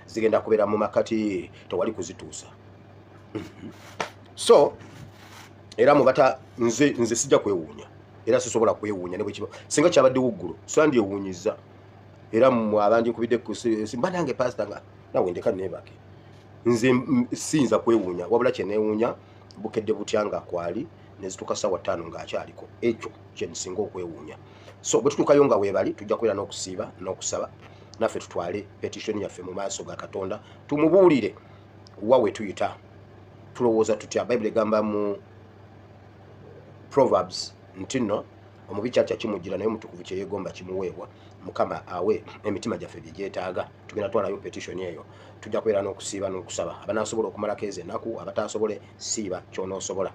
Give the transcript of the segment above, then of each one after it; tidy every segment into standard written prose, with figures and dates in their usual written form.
zigenda kubeera mu makati tewali kuzituusa. So era mubata nze sijja kwewuunya era sisobola kwewuunya ne bwe kiba singa kyabadde wuggulu sandyewuunyiza era mu abandi nkubidde simba nange pastor nga nawe ndeka neebake nze sinza kwewuunya wabula kye neewuunya bukedde butya nga kwali nezituuka ssaawa 5 ng'akyaliko ekyo kye nsinga okwewuunya. So bwe tutuukayo nga weebali tujja kubeera n'okusiiba n'okusaba naffe tutwale petition yaffe mu maaso ga Katonda tumubuulire wa we tuyita tulowooza tutya. Bayibuli egamba mu Proverbs nti nno omubi kyatya kimujjira naye omutukuvu kye yeegomba kimuweebwa. Mukama awe emitima gyaffe bye gyetaaga. Tugenda twalayo petition eyo tujja kubeera n'okusiiba n'okusaba. Abanaasobola okumalako ezo ennaku abataasobole siiba ky'onoosobola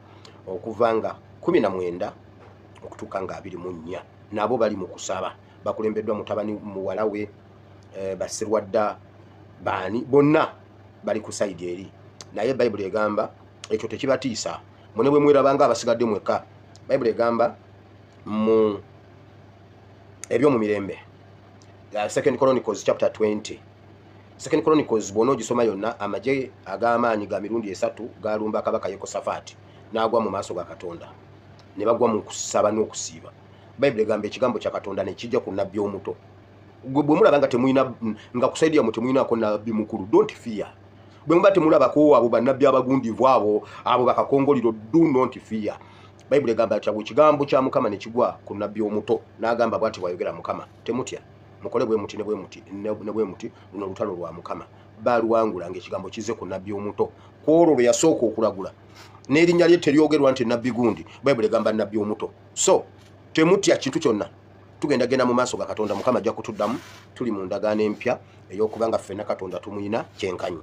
okuva nga 19 okutuuka nga 24 nabo bali mu kusaba bakulembeddwa mutabani muwala we Basirwadda baani bonna bali ku side eri naye Bayibuli egamba ekyo tekibatiisa mune bwe mwerabanga abasigadde mweka. Bayibuli egamba mu ebyomu mirembe 2 Chronicles chapter 20 2 Chronicles bono gisoma yonna amaje agamaanyi ga mirundi 3 galumba kabaka Yekosafaati n'agwa mu maaso ga Katonda ne bagwa mu kusaba n'okusiiba. Bayibuli egamba ekigambo kya Katonda ne kijja ku nnabbi omuto. Bwe mulabanga temuyina nga kusaidia mu temuyinako nnabbi mukulu don't fear. Bwe muba temulabako abo bannabbi abagundivu abo bakakongoliro do not fear. Bayibuli egamba nti ekigambo kya Mukama ne kigwa ku nnabbi omuto n'agamba bw'ati bw'ayogera Mukama temutya mukole bwe muti ne bwe muti luno lutalo lwa Mukama baluwangula ng'ekigambo kize ku nnabbi omuto kwolwo lwe yasooka okulagula n'erinnya lye teryogerwa nti nnabbi gundi. Bayibuli egamba nnabbi omuto. So temutya kintu kyonna tugenda mu maaso ga Katonda. Mukama ajja kutuddamu tuli mu ndagaano empya ey'okubanga ffenna Katonda tumuyina kyenkanyi.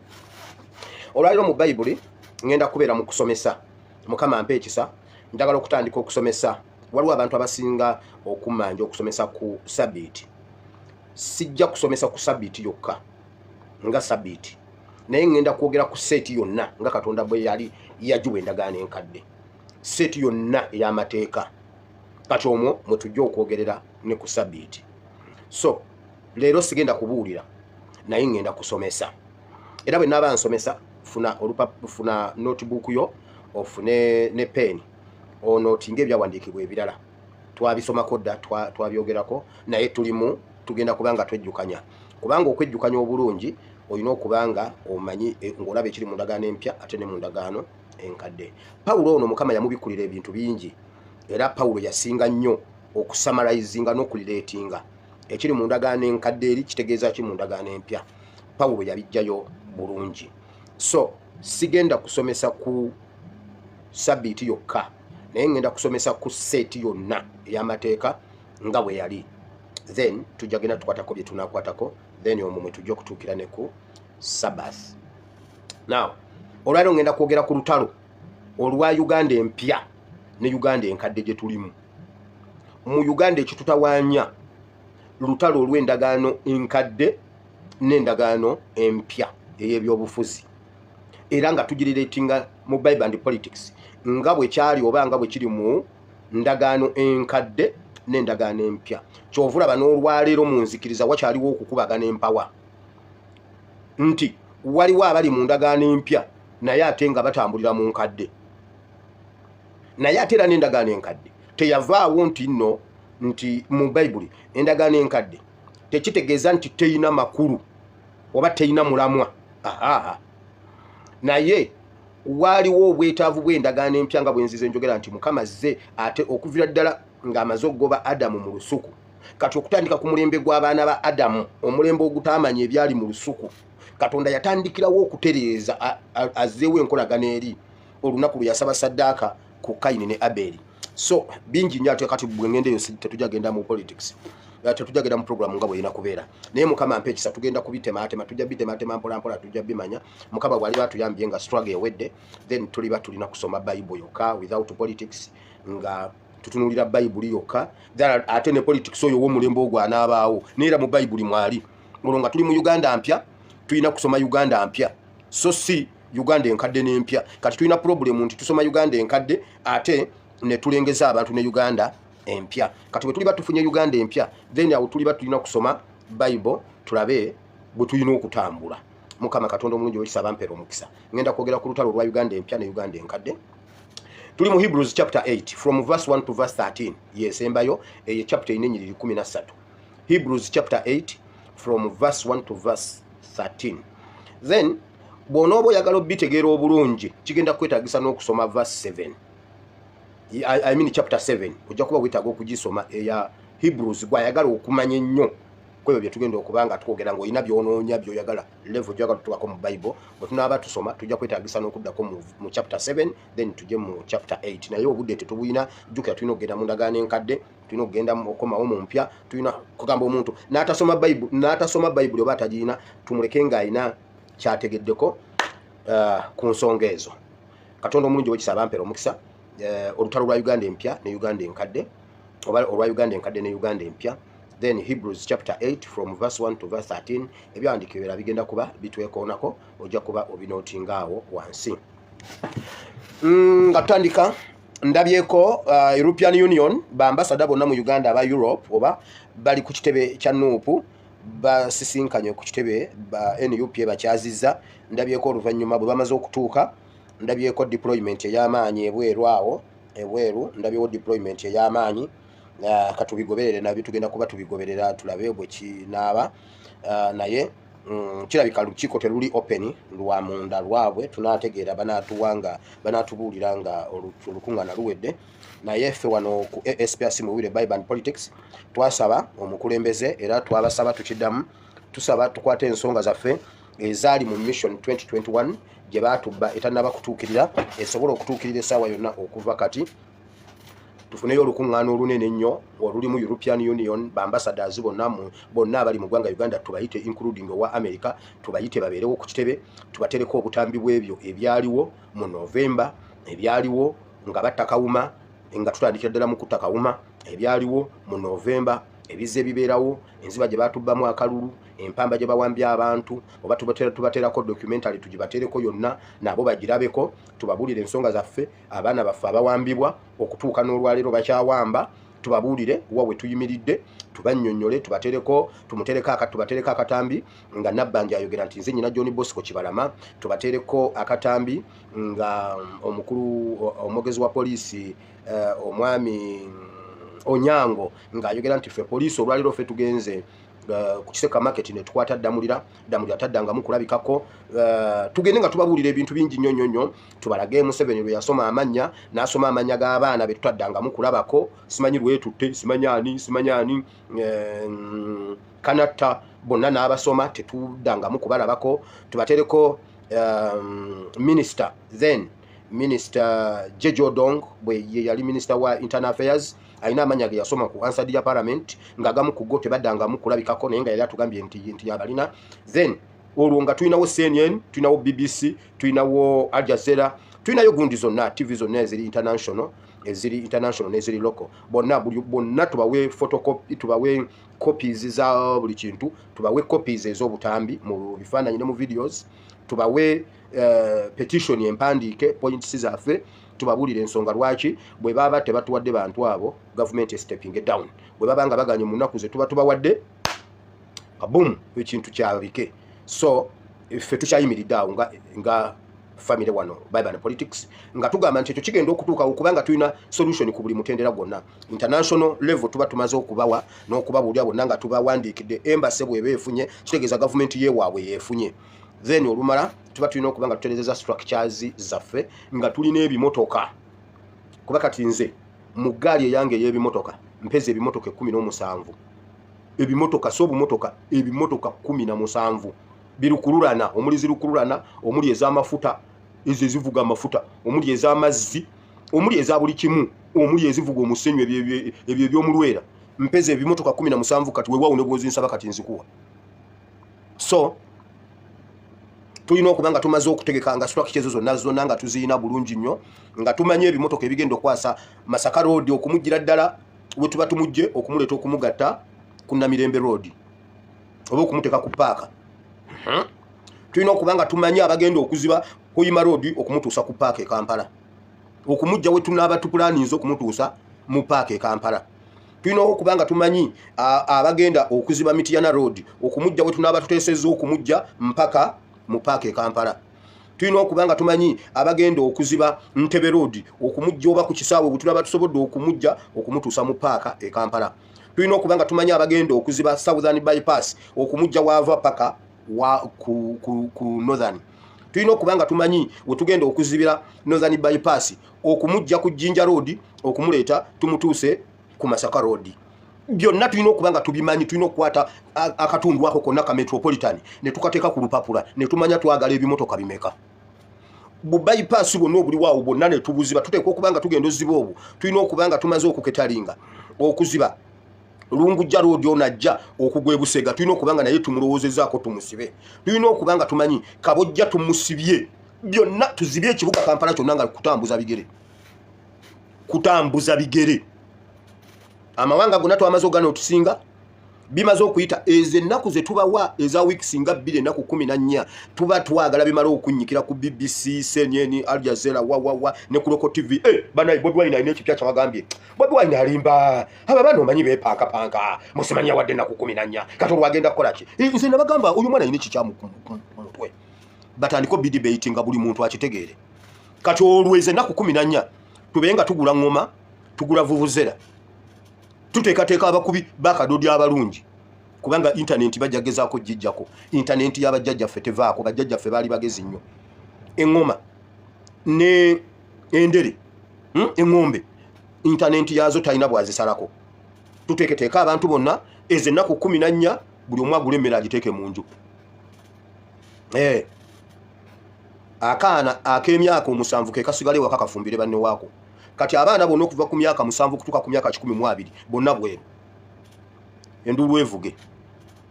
Olwaliro mu Bayibuli ngenda kubeera mu kusomesa. Mukama ampe ekisa njagala okutandika okusomesa. Waliwo abantu abasinga okumanja okusomesa ku Sabbiiti. Sijja kusomesa ku Sabbiiti yokka nga Sabbiiti naye ngenda kwogera ku seeti yonna nga Katonda bwe yali yagiwa endagaano enkadde, seeti yonna ey'amateeka kati omwo mwe tujja okwogerera ne ku Sabbiiti. So leero sigenda kubuulira naye ngenda kusomesa era bwe naaba nsomesa funa notebook yo ofune ne pen onotinga ebyawandiikibwa ebirala twabisomako dda twabyogerako naye tugenda kubanga twejjukanya kubanga okwejjukanya obulungi olina okubanga omanyi ng'olaba ekiri mu ndagaano empya ate ne mu ndagaano enkadde. Pawulo ono Mukama yamubikkulira ebintu bingi era Pawulo yasinga nnyo okusamalayizinga n'okulireetinga ekiri mu ndagaano enkadde eri kitegeeza ki mu ndagaano empya. Pawulo yabijjayo bulungi. So sigenda kusomesa ku Sabbiiti yokka naye ngenda kusomesa ku seeti yonna ey'amateeka nga bwe yali, then tujja genda tukwatako bye tunaakwatako, then omwo mwe tujja okutuukira ne ku Sabbath. Now olwaliro ngenda kwogera ku lutalo olwa Uganda empya ne Uganda enkadde gye tulimu. Mu Uganda ekitutawaanya lutalo olw'endagaano enkadde n'endagaano empya ey'ebyobufuzi era nga tugirireetinga mu Bible and Politics nga bwe kyali oba nga bwe kiri mu ndagaano enkadde n'endagaano empya. Kyova olaba n'olwaleero mu nzikiriza wakyaliwo okukubagana empawa nti waliwo abali mu ndagaano empya naye ate nga batambulira mu nkadde, naye ate era n'endagaano enkadde teyavaawo nti mu Bayibuli endagaano enkadde tekitegeeza nti teyina makulu oba teyina mulamwa. Naye waliwo obwetaavu bw'endagaano empya nga bwenzize njogera nti Mukama azze ate okuvira ddala ng'amaze okugoba Adamu mu lusuku. Kati okutandika ku mulembe gw'abaana ba Adamu, omulembe ogutaamanya ebyali mu lusuku, Katonda yatandikirawo okutereeza azzeewo enkolagana eri olunaku lwe yasaba ssaddaaka ku Kayini ne Aberi. So bingi nnyo ate kati bwe ngenda eyo tetujja genda mu politics, tetujja genda mu program nga bw'erina kubeera, naye Mukama ampe ekisa tugenda kubitemaatema, tujja bitemaatema mpolampola, tujja bimanya. Mukama bw'ali batuyambye nga struggle ewedde, then tuliba tulina kusoma Bible yokka without politics, nga tutunulira Bible yokka, ate ne politics oyo w'omulembe ogwo anaabaawo neera mu Bible mwali. Olwo nga tuli mu Uganda mpya tulina kusoma Uganda mpya, so si Uganda enkadde n'empya. Kati tulina problem nti tusoma Uganda enkadde ate ne tulengeza abantu ne Uganda empya. Kati bwe tuliba tufunye Uganda empya, then awo tuliba tulina kusoma Bible tulabe bwe tulina okutambula. mukama katonda omulungi wekisaba mpera omukisa ngenda kwogera ku lutalo lwa Uganda empya ne Uganda enkadde. Tuli mu Hebrews chapter 8 from verse 1 to verse 13. Yes, embayo eye chapter inenyiriri 13. Hebrews chapter 8 from verse 1 to verse 13. Then bwonobo yagalo bitegeera obulungi kigenda kwetagisa n'okusoma verse 7. I mean chapter 7. Ojja kuba wetaaga okugisoma eya Hebrews gwayagala okumanya ennyo kwebyo bye tugenda okubanga twogera ngo olina byonoonya byoyagala level gyagala tutuukako mu Bible bwe tunaaba tusoma tujja kwetaagisa n'okuddako mu chapter 7 then tujje mu chapter 8 naye obudde tetubuyina jjukira tulina okugenda mu ndagaano enkadde tulina okugenda okomawo mu mpya tulina kugamba omuntu n'atasoma Bible oba atagirina tumuleke ng'alina kyategeddeko ku nsonga ezo. Katonda omulungi wekisaba mpera omukisa. Olutalo lwa Uganda empya ne Uganda enkadde oba olwa Uganda enkadde ne Uganda empya. Then Hebrews chapter 8 from verse 1 to verse 13 ebyandika ebira bigenda kuba bitwekoonako ojja kuba obinootingaawo wansi. Nga tutandika ndabyeko European Union bambasada bonna mu Uganda aba Europe oba bali ku kitebe kya NUP basisinkanye ku kitebe ba NUP bakyazizza. Ndabyeko oluvannyuma bwe bamaze okutuuka ndabyeko deployment ey'amaanyi ebweru ndabyewo deployment ey'amaanyi katubigoberere nabyo tugenda kuba tubigoberera tulabe bwe kinaaba naye kirabika lukiiko teruli open lwa munda lwabwe tunategeera banatubuulira nga olukuŋŋaana luwedde naye ffe wano ku ASPRC Muwire Bible and Politics twasaba omukulembeze era twabasaba tukiddamu tusaba tukwate ensonga zaffe ezaali mu mission 2021 gye baatubba etannaba kutuukirira esobola okutuukirira essaawa yonna okuva kati tufuneyo olukuŋŋaana olunene ennyo oluli mu European Union bambassadors bonna abali mu ggwanga Uganda tubayite including owa America tubayite babeerewo ku kitebe tubatereko obutambi bw'ebyo ebyaliwo mu November ebyaliwo nga batta Kawuma nga tutandikira ddala mu kutta Kawuma ebyaliwo mu November ebize bibeerawo enziba gye batubbamu akalulu empamba gye bawambya abantu oba tubaterako documentary tugibatereko yonna nabo bagirabeko tubabuulire ensonga zaffe abaana baffe abawambibwa okutuuka n'olwaleero bakyawamba tubabuulire wawe tuyimiridde tubannyonnyole tubatereko akatambi nga Nabbanja ayogera nti nze nyina John Bosco Kibalama tubatereko akatambi nga omwogezi wa poliisi omwami Onyango ng'ayogera nti ffe poliisi olwaliro ffe tugenze ku Kiseka market ne tukwata Damulira taddangamu kulabikako tugende nga tubabuulira ebintu bingi nnyo tubalage Museveni lwe yasoma amanya n'asoma amanya g'abaana be tutaddangamu kulabako simanyi lwetutte simanyaani Kanatta bonna n'abasoma tetuddangamu kubalabako tubatereko Minister Jeje Odong bwe yali Minister wa Internal Affairs alina amanya ge yasoma ku answered ya parliament ngagamu ku go tebaddangamu kulabikako naye nga yali atugambye nti yabalina. Then olwo nga tulinawo CNN tulinawo BBC tulinawo Al Jazeera tulinayo gundi zonna TV zonna eziri international neziri local bonna tubawe photocopy tubawe copies za buli kintu tubawe copies ez'obutambi mu bifaananyi ne mu videos tubawe petition empandiike points zaffe tubabuulire ensonga lwaki bwe baba tebatuwadde bantu abo government is stepping it down bwe baba nga baganye mu nnaku ze tubawadde kaboom ekintu kyabike. So ffe tukyayimiridde awo nga family wano Bible and Politics nga tugamba nti ekyo kigenda okutuuka okubanga tulina solution ku buli mutendera gwonna international level tuba tumaze okubawa n'okubabuulira bonna nga tubawandiikidde embassy bw'eba efunye kitegeeza government yeewaabwe yeefunye. Then olumala tuba tulina okuba nga tuterezeza structures zaffe nga tulina ebimotoka kuba kati nze mu ggaali eyange ey'ebimotoka mpeza ebimotoka 17 ebimotoka ebimotoka 17 birukululana omuli zirukululana omuli ez'amafuta ezo ezivuga amafuta omuli ez'amazzi omuli eza buli kimu omuli ezivuga omusenyu ebyo eby'omulwera mpeza ebimotoka 17 kati weewaawo ne bwozinsaba kati nzikuwa. So tulina okuba nga tumaze okutegeka nga structures zonna nga tuziyina bulungi nnyo nga tumanye ebimotoka ebigenda okwasa Masaka Road okumujjira ddala we tuba tumujje okumuleeta okumugatta ku Namirembe Road oba okumuteeka ku paaka. Tulina okuba nga tumanye abagenda okuziba Hoima Road okumutuusa ku paaka e Kampala okumujja we tunaaba tupulaninze okumutuusa mu paaka e Kampala. Tulina okuba nga tumanyi abagenda okuziba Mityana Road okumujja we tunaaba tuteesezza okumujja mpaka mu paaka e Kampala. Tulina okubanga tumanyi abagenda okuziba Ntebe Road okumujja oba ku kisaawe bwe tulaba tusobodde okumujja okumutuusa mu paaka e Kampala. Tulina okubanga tumanyi abagenda okuziba Southern Bypass okumujja waava paka ku Northern. Tulina okubanga tumanyi we tugenda okuzibira Northern Bypass okumujja ku Jinja Road okumuleeta tumutuuse ku Masaka Road. Byonna tulina okubanga tubimanyi, tulina okukwata akatundu ako konna ka Metropolitan ne tukateeka ku lupapula ne tumanya twagala ebimotoka bimeka. Bu bypass bonna obuli waawo bonna ne tubuziba. Tuteekwa okubanga tugenda oziba obwo tulina okubanga tumaze okuketalinga okuziba Lungujja Road onajja okugwa e Busega. Tulina okubanga naye tumulowoozezaako tumusibe. Tulina okubanga tumanyi Kabojja tumusibye. Byonna tuzibye ekibuga Kampala kyonna nga kutambuza bigere. Kutambuza bigere. Amawanga gonna twamaze ogana otusinga bimaze okuyita ennaku ze tubawa eza weeks nga 2 ennaku 14 tuba twagala bimala okunyikira ku BBC, CNN, Al Jazeera wa ne ku Local TV. Banayi Bobi Wine alina ekipya kyabagambye. Bobi Wine alimba abana omanyi bepanka musimanyi wadde ennaku 14 kati olwagenda kukola ki? Nze nabagamba oyo mwana alina ekikyamu ku mutwe. Batandiko bidebate nga buli muntu akitegeere. Kati olweze ennaku 14 tubenga tugula ngoma, tugula vuvuzera. Tuteekateeka abakubi bakadodi abalungi kubanga internet bajagezaako jijjako. Internet y'abajjajjaffe tevaako, bajjajjaffe baali bagezi nnyo. Engoma ne endere engombe internet yazo talina bwazisalako. Tuteeketeeka abantu bonna ezo ennaku 14 buli omu agula emmere agiteeke mu nju. Akaana ak'emyaka 7 ke kasigale waka kafumbire banne waako. Kati abaana bonna okuva ku myaka 7 kutuuka ku myaka 12 bonna bweru. Endulu evuge,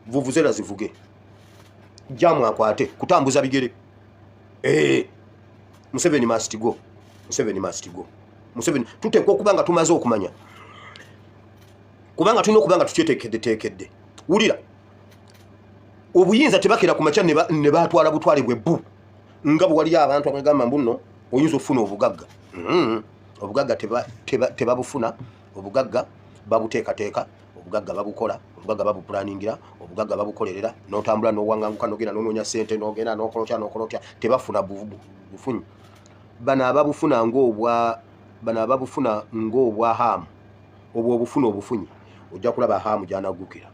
vuvuzera zivuge, jamu akwate kutambuza bigere. Museveni must go. Museveni must go. Museveni tuteekwa okubanga tumaze okumanya kubanga tulina okubanga tukyeteekedde. Wulira obuyinza tebakera ku makya ne batwala butwale bwe bbu nga bwe wali abantu abagamba mbuno oyinza ofuna obugagga. Obugagga tebabufuna, obugagga babuteekateeka, obugagga babukola, obugagga babupulaningira, obugagga babukolerera, n'otambula n'owanganguka n'ogenda n'onoonya ssente n'ogenda n'okolotya tebafuna bufunyi. Bano ababufuna ng'obwa haamu obwo obufuna obufunyi ojja kulaba haamu gy'anaggukira.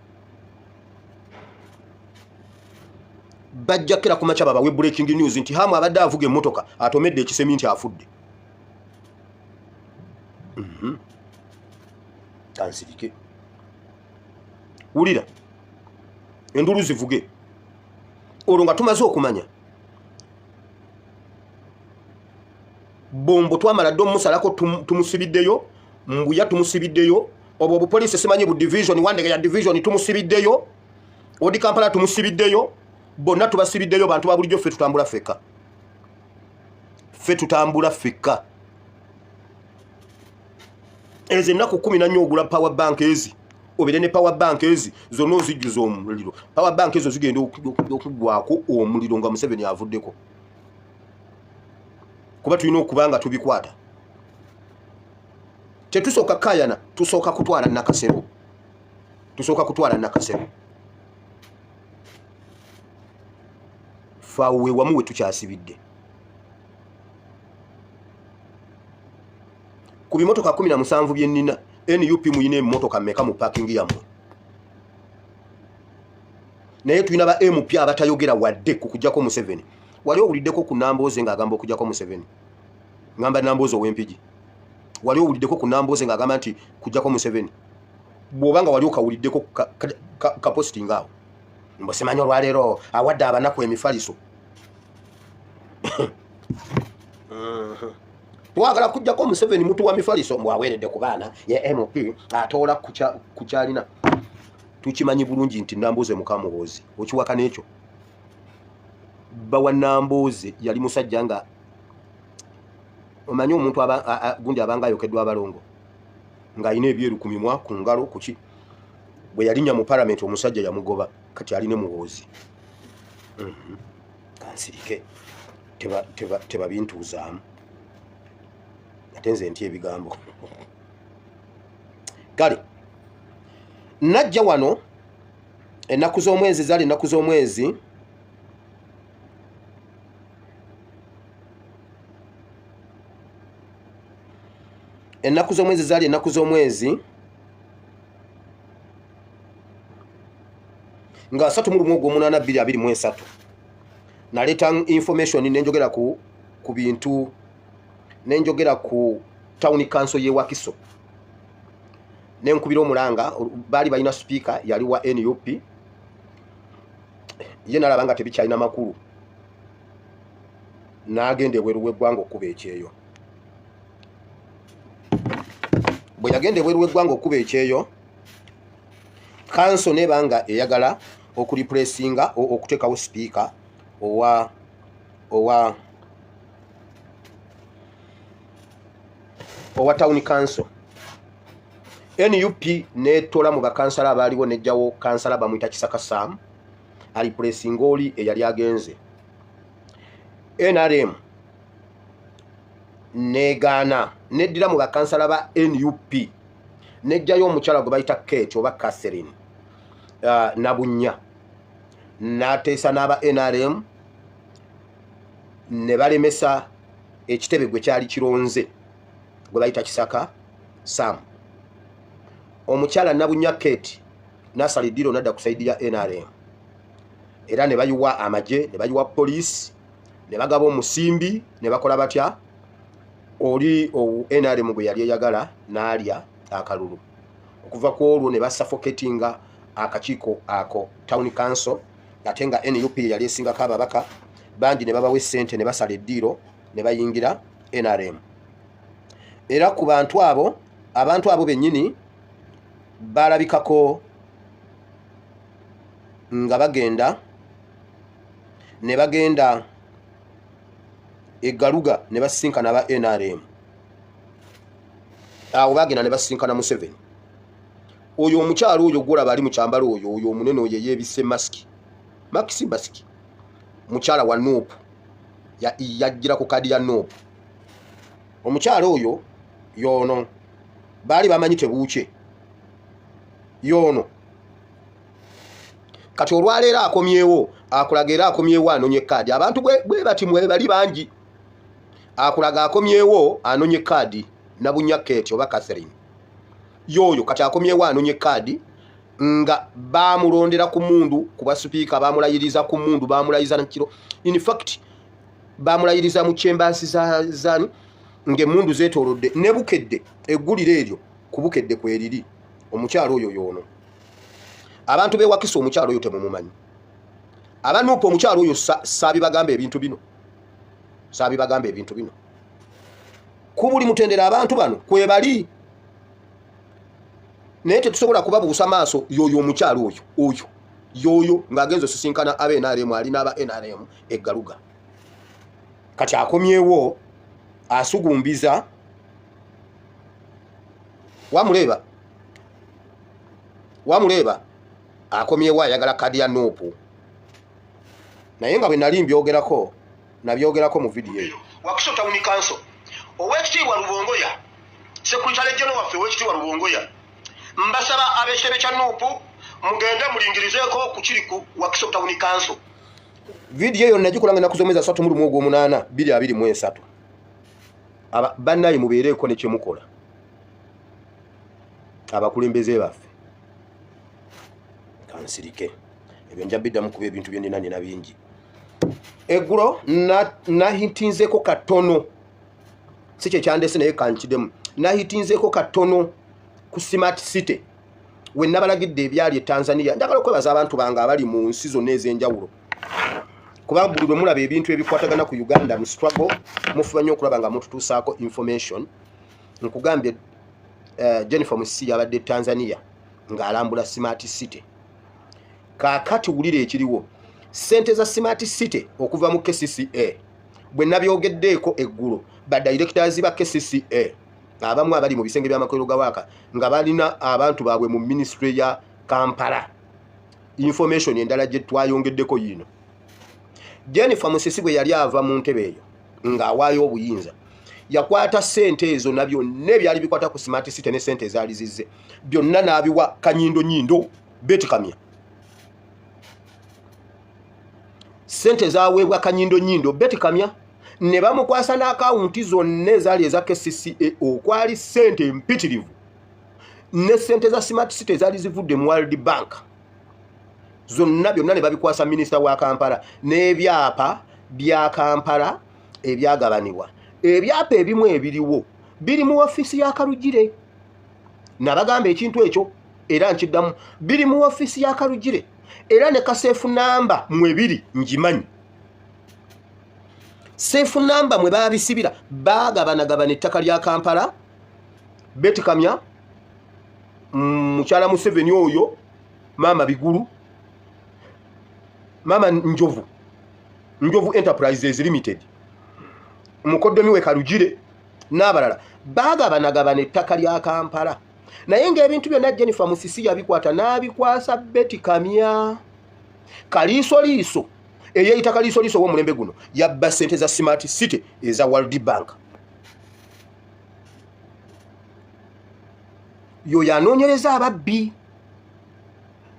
Bajjakira ku makya babawe breaking news nti haamu abadde avuga emmotoka atomedde ekisemi nti afudde. Kansirike. Wulira endulu zivuge olwo nga tumaze okumanya Bombo twamala ddo musalako tumusibiddeyo, Mbuya tumusibiddeyo, obwo obupoliisi simanyi bu division wandege ya division tumusibiddeyo, Odi Kampala tumusibiddeyo, bonna tubasibiddeyo bantu ba bulijjo ffe tutambula ffekka. Ffe tutambula ffekka. Ezi ennaku 14 ogula power bank ezi obere ne power bank ezi zonna ozijjuza omuliro. Power bank ezo zigenda okugwako omuliro nga Museveni avuddeko. Kuba tulina okubanga tubikwata. Tetusooka kayana, tusooka kutwala Nakasero. Tusooka kutwala Nakasero. Faawe wamu we tukyasibidde. Ku bimotoka 17 byennina NUP muyina emmotoka mmeka mu parking yammwe. Naye tulina ba MP abatayogera wadde ku kujjako Museveni. Wali owuliddeko ku Nambooze ng'agamba okujjako Museveni. Ngamba Nambooze ow'Empigi. Wali owuliddeko ku Nambooze ng'agamba nti kujjako Museveni. Bw'obanga wali okawuliddeko ka posting awo. Mbosemanya olwaleero awadde abanaku emifaliso. Twagala kujjako Museveni mutu wa mifaliso mwaweredde ku baana ya MP atoola kukyalina. Tukimanyi bulungi nti Nambooze mukamuhoozi. Okiwaka n'ekyo. Bawa Nambooze yali musajja nga omanyi omuntu gundi abanga ayokeddwa abalongo ng'alina ebyeru ku mimwa ku ngalo kuki. Bwe yalinnya mu parliament omusajja yamugoba kati aline muhoozi. Kansirike teba bintuuzaamu. Atenze nti ebigambo. Kale najja wano ennaku z'omwezi zaali ennaku z'omwezi ennaku z'omwezi zaali ennaku z'omwezi nga 3/1/2023 naleeta information nenjogera ku bintu nenjogera ku town council ye Wakiso nenkubira omulanga bali balina speaker yali wa NUP ye nalaba nga tebikyalina makulu n'agenda ebweru w'eggwanga okuba ekyeyo. Bwe yagenda ebweru w'eggwanga okuba ekyeyo council nebanga eyagala okureplacinga okuteekawo speaker owa town council. NUP netola mu bakansala abaaliwo nejjawo kansala bamuyita Kisaka Sam aliplacinga oli eyali agenze. NRM negana neddira mu bakansala ba NUP nejjayo omukyala gwe bayita Kate oba Catherine Nabunya n'ateesa n'aba NRM ne balemesa ekitebe gwe kyali kironze gwe bayita Kisaka Sam. Omukyala Nabunya Kate nasala eddiro nadda ku saidi ya NRM era ne bayiwa amaje ne bayiwa police ne bagaba omusimbi ne bakola batya oli NRM gwe yali eyagala n'alya akalulu. Okuva ku olwo ne basuffocatinga akakiiko ako town council ate nga NUP yali esingako ababaka bangi ne babawe ssente ne basala eddiro ne bayingira NRM. Era ku bantu abo bennyini balabikako nga bagenda egaluga ne basinkana ba NRM. Awo bagenda ne basinkana Museveni. Oyo omukyalo oyo gwola bali mu kyambalo oyo omunene oyo yebise maski mukyala wa Nuupu yajjira ku kadi ya Nuupu. Omukyalo oyo yono bali bamanyi tebuuke yono kati olwaleero akomyewo akulaga era akomyewo anonye kadi. Abantu bwe bati mwe bali bangi akulaga akomyewo anonye kadi Nabunya Kate oba Catherine yoyo kati akomyewo anonye kadi nga bamulondera ku mundu kuba speaker bamulayiriza ku mundu bamulayiza nakiro. In fact bamulayiriza mu chambers zani nge mundu zetolodde nebukedde eggulire eryo kubukedde kweriri. Omukyalo oyo yono abantu be Wakiso omukyalo oyo temumumanyi. Abanuupu omukyalo oyo sabi bagamba ebintu bino kubuli mutendera abantu bano kwebali naye tetusobola kubabuusa maaso yoyo omukyalo oyo ng'agenza osisinkana aba NRM alina aba NRM eggaluga kati akomyewo asugumbiza wamuleba akomyewo ayagala kadi ya Nuupu naye nga bwe nali nabyogerako mu vidiyo eyo. Wakiso Town Council Owekitiibwa Lubongoya Secretary General waffe Owekitiibwa Lubongoya mbasaba ab'ekitebe kya Nuupu mugende mulingirizeeko ku kiri ku Wakiso Town Council. Vidiyo eyo nagikolanga ennaku z'omwezi 3/1/2023. Bannaye mubeereeko ne kye mukola abakulembeze baffe kansirike ebyo njabiddamu kuba ebintu bye nina bingi. Eggulo nahitinzeeko katono si kye kyandese naye kankidemu nahitinzeeko katono ku Smart City we nabalagidde ebyali e Tanzania. Njagala okwebaza abantu bange abali mu nsi zonna ez'enjawulo kuba buli lwe mulaba ebintu ebikwatagana ku Uganda mu struggle mufuba nnyo okulaba nga mututuusaako information. Nkugambye Jennifer Musisi yabadde Tanzania ng'alambula Smart City. Kaakati wulire ekiriwo sente za Smart City okuva mu KCCA bwe nabyogeddeeko eggulo badirectors ba KCCA abamu abali mu bisenge by'amakolero ga Waaka nga balina abantu baabwe mu ministry ya Kampala. Information endala gye twayongeddeko yino Jennifer Musisi bwe yali ava mu ntebe eyo ng'awaayo obuyinza yakwata sente ezo nabyo nebyali bikwata ku Smart City ne sente ezaali zizze byonna n'abiwa Kanyindo Beti Kamya. Sente zaweebwa Kanyindo Beti Kamya ne bamukwasa n'akawunti zonna ezaali eza KCCA okwali ssente empitirivu ne ssente za Smart City ezaali zivudde mu World Bank zonna byonna ne babikwasa minisita wa Kampala n'ebyapa bya Kampala ebyagabanibwa. Ebyapa ebimu ebiriwo biri mu ofiisi ya Kalugire. Nabagamba ekintu ekyo era nkiddamu, biri mu ofiisi ya Kalugire era ne kaseefu namba mwebiri ngimanyi. Seefu namba mwe babisibira bagabanagabana ettaka lya Kampala. Betty Kamya, mukyala Museveni oyo, Mama Bigulu, Mama Njovu Enterprises Limited, mukoddomi we Kalugire n'abalala bagabanagabana ettaka lya Kampala. Naye ng'ebintu byonna Jennifer Musisi yabikwata n'abikwasa Betty Kamya. Kaliisoliiso eyeyita Kaliisoliiso w'omulembe guno yabba ssente za Smart City eza World Bank. Yo yanoonyereza ababbi.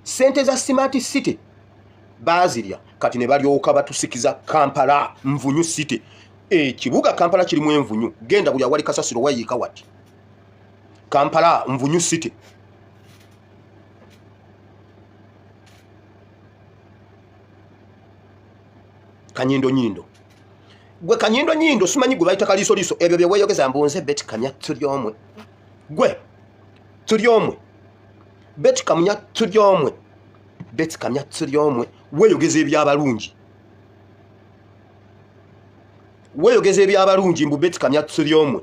Ssente za Smart City baazirya kati ne balyoka batusikiza Kampala Nvunyu City. Ekibuga Kampala kirimu envunyu. Genda buli awali kasasiro wayiika wati. Kampala Nvunyu City. Kanyindo. Gwe Kanyindo simanyi gwe bayita Kaliisoliiso. Ebyo bye weeyogeza mbunze Betty Kamya tuli omwe. Gwe tuli omwe. Betty Kamya tuli omwe. Betty Kamya tuli omwe. Weeyogeza ebyabalungi. Weeyogeza ebyabalungi mbu Betty Kamya tuli omwe.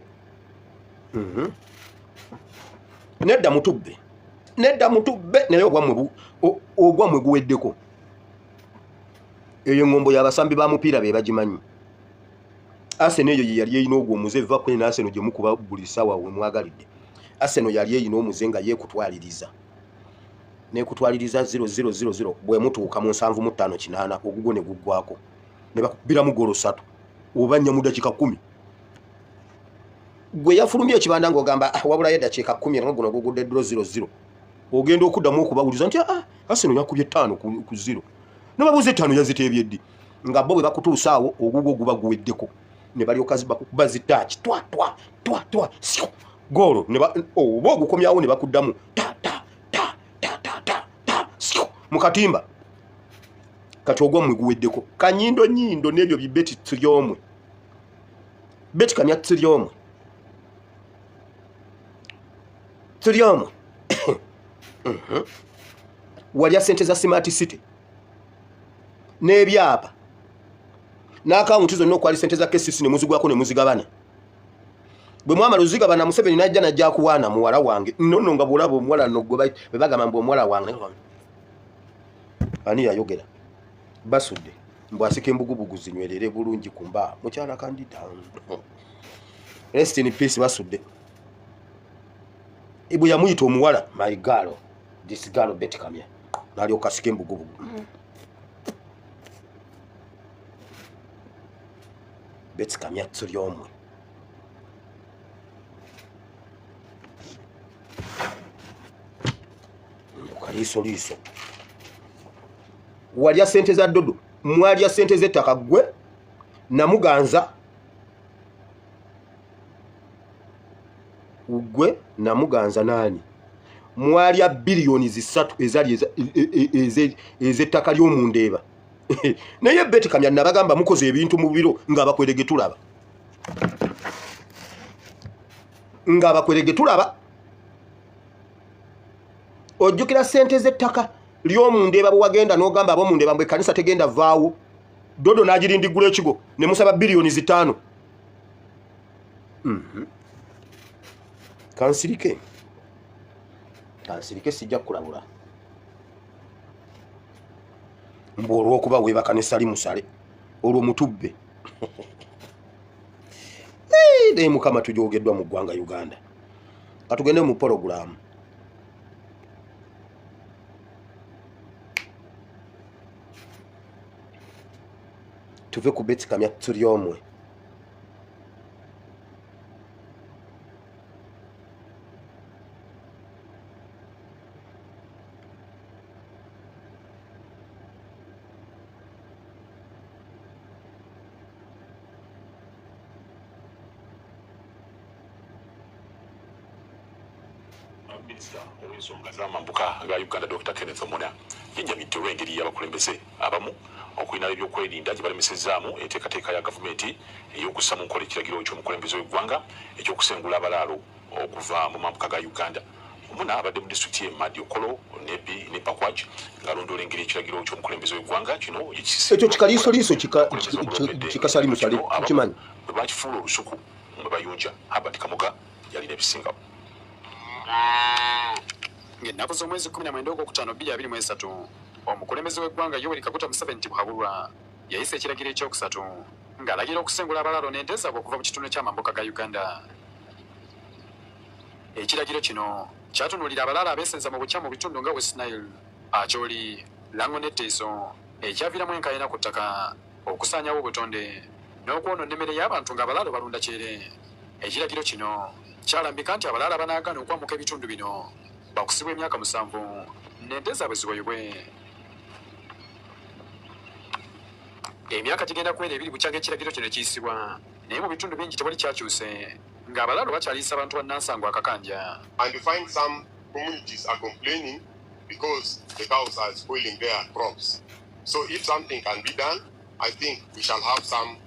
Nedda mutubbe naye ogwamwe guweddeko. Eyo ngombo y'abasambi ba mupiira be bagimanyi. Arsenal eyo yali eyina ogwo omuze va kwenye Arsenal gye mukuba buli ssaawa we mwagalidde. Arsenal yali eyina omuze nga yeekutwaliriza. Neekutwaliriza 0-0-0-0 bwe mutuuka mu 7-5-8 ogugwo ne guggwako. Ne bakubiramu golo 3 obanya mu dakiika 10. Gwe yafulumye ekibanda ng'ogamba wabula eddakiika 10 era guno gugudde 0-0-0. Ogenda okuddamu okubawuliza nti Arsenal yakubye 5-0. Nababuze 5 yaziteebye ddi. Nga bo bwe bakutuusa awo ogugwo guba guweddeko. Ne balyoka bazitaaki twa sio golo ne oba ogukomyawo ne bakuddamu ta sio mukatimba. Kati ogwamwe guweddeko. Kanyindo n'ebyo bibeti tuli omwe. Betty Kamya tuli omwe. Tuli omwe. Walya ssente za Smart City n'ebyapa n'akawunti zonna okwali ssente za KCC ne muzigwako ne muzigabana. Bwe mwamala ozigabana Museveni najja kuwaana muwala wange nno nga bwolaba omuwala nno gwe bagamba mbu omuwala wange ani yayogera basudde mbu asika embugubugu zinywerere bulungi ku mba mukyala Kandida. Rest in peace basudde. Ibu yamuyita omuwala my girl, this girl Betty Kamya n'alyoka asika embugubugu. Betty Kamya tuli omwe. Kaliisoliiso walya ssente za Dodo, mwalya ssente z'ettaka gwe Namuganza. Gwe Namuganza nani mwalya biliyoni 3 ezali ez'ettaka ly'omundeeba. Naye Betty Kamya nabagamba mukoze ebintu mu biro ng'abakwerege tulaba. Ojjukira ssente z'ettaka ly'omundeeba bwe wagenda n'ogamba ab'omundeeba mbwe kanisa tegenda vaawo. Dodo n'agirindigula ekigo ne musaba biliyoni 5. Kansirike sijja kulabula. Mbu olw'okuba weebaka ne sali musale olwo mutubbe. Naye Mukama tujoogeddwa mu ggwanga Uganda. Katugende mu porogulaamu. Tuve ku Betty Kamya tuli omwe. Minisita ow'ensonga z'amambuka ga Uganda Dr. Kenneth Omuna yennyamidde olw'engeri y'abakulembeze abamu okulina ebyokwerinda gye balemesezaamu enteekateeka ya gavumenti ey'okussa mu nkola ekiragiro ky'omukulembeze w'eggwanga ekyokusengula abalaalo okuva mu mambuka ga Uganda. Omuna abadde mu disitulikiti y'e Madiokolo, Nebbi ne Pakwach ng'alondoola engeri ekiragiro ky'omukulembeze w'eggwanga kino ekyo kikaliisoliiso kikasalimusale kimanyi bwe bakifuula olusuku mwe bayunja. Albert Kamuga yalina ebisingawo. Ng'ennaku z'omwezi 19 Ogwokutaano 2023 omukulembeze w'eggwanga Yoweri Kaguta Museveni Tibuhaburwa yayisa ekiragiro ekyokusatu ng'alagira okusengula abalaalo n'ente zaabwe okuva mu kitundu ky'amambuka ga Uganda. Ekiragiro kino kyatunuulira abalaalo abeesenza mu bukya mu bitundu nga West Nile, Acholi, Lango ne Teso, ekyaviiramu enkaayana ku ttaka, okusaanyawo obutonde n'okwonoona emmere y'abantu ng'abalaalo balunda kyere. Ekiragiro kino kyalambika nti abalaalo abanaagaana okwamuka ebitundu bino bakusibwa emyaka 7 n'ente zaabwe ziwayibwe. Emyaka gigenda kwera 2 bukyanga ekiragiro kino kiyisibwa naye mu bitundu bingi tewali kyakyuse ng'abalaalo bakyaliisa abantu bannansango akakanja. And you find some communities are complaining because the cows are spoiling their crops. So if something can be done, I think we shall have some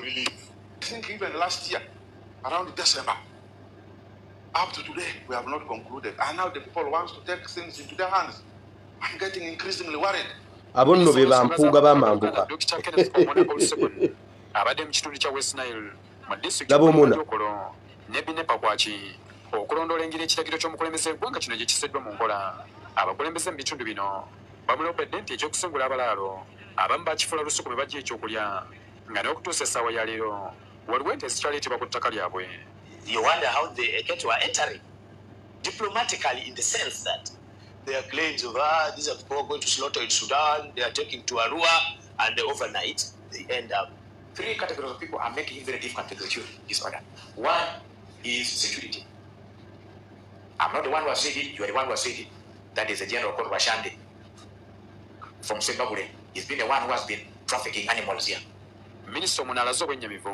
relief. I think even last year, around December, up to today, we have not concluded. And now the people want to take things into their hands. I'm getting increasingly worried. Abonno be bampuuga bamambuka. Dr. Kenneth Omuna Olusegun abadde mu kitundu kya West Nile mu disitulikiti y'Okolo Nebbi ne Pakwach okulondoola engeri ekiragiro ky'omukulembeze w'eggwanga kino gye kiseddwa mu nkola. Abakulembeze mu bitundu bino bamulopedde nti ekyokusengula abalaalo abamu bakifuula lusuku be bajja ekyokulya nga n'okutuusa essaawa ya leero waliwo ente ezikyaleetebwa ku ttaka lyabwe. You wonder how the Eketi were entering diplomatically in the sense that there are claims of these are people going to slaughter in Sudan, they are taking to Arua, and overnight they end up. 3 categories of people are making it very difficult to execute this order. One is security. I'm not the one who has said it, you are the one who has said it. That is the General called Washande from Zimbabwe. He's been the one who has been trafficking animals here. Minisita Omuna alaze obwennyamivu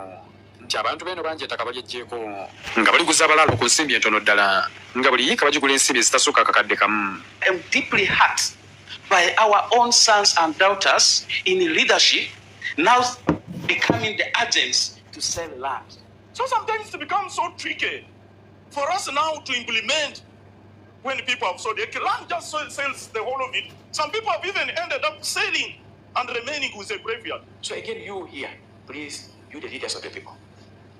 nti abantu beno bangi ettaka balyeggyeko nga baliguza abalaalo ku nsimbi entono ddala nga buli yiika bagigula ensimbi ezitasuuka akakadde kamu. I'm deeply hurt by our own sons and daughters in leadership now becoming the agents to sell land. So sometimes it becomes so tricky for us now to implement when people have sold. The land just sells the whole of it. Some people have even ended up selling and remaining with a graveyard. So again, you here, please, you the leaders of the people,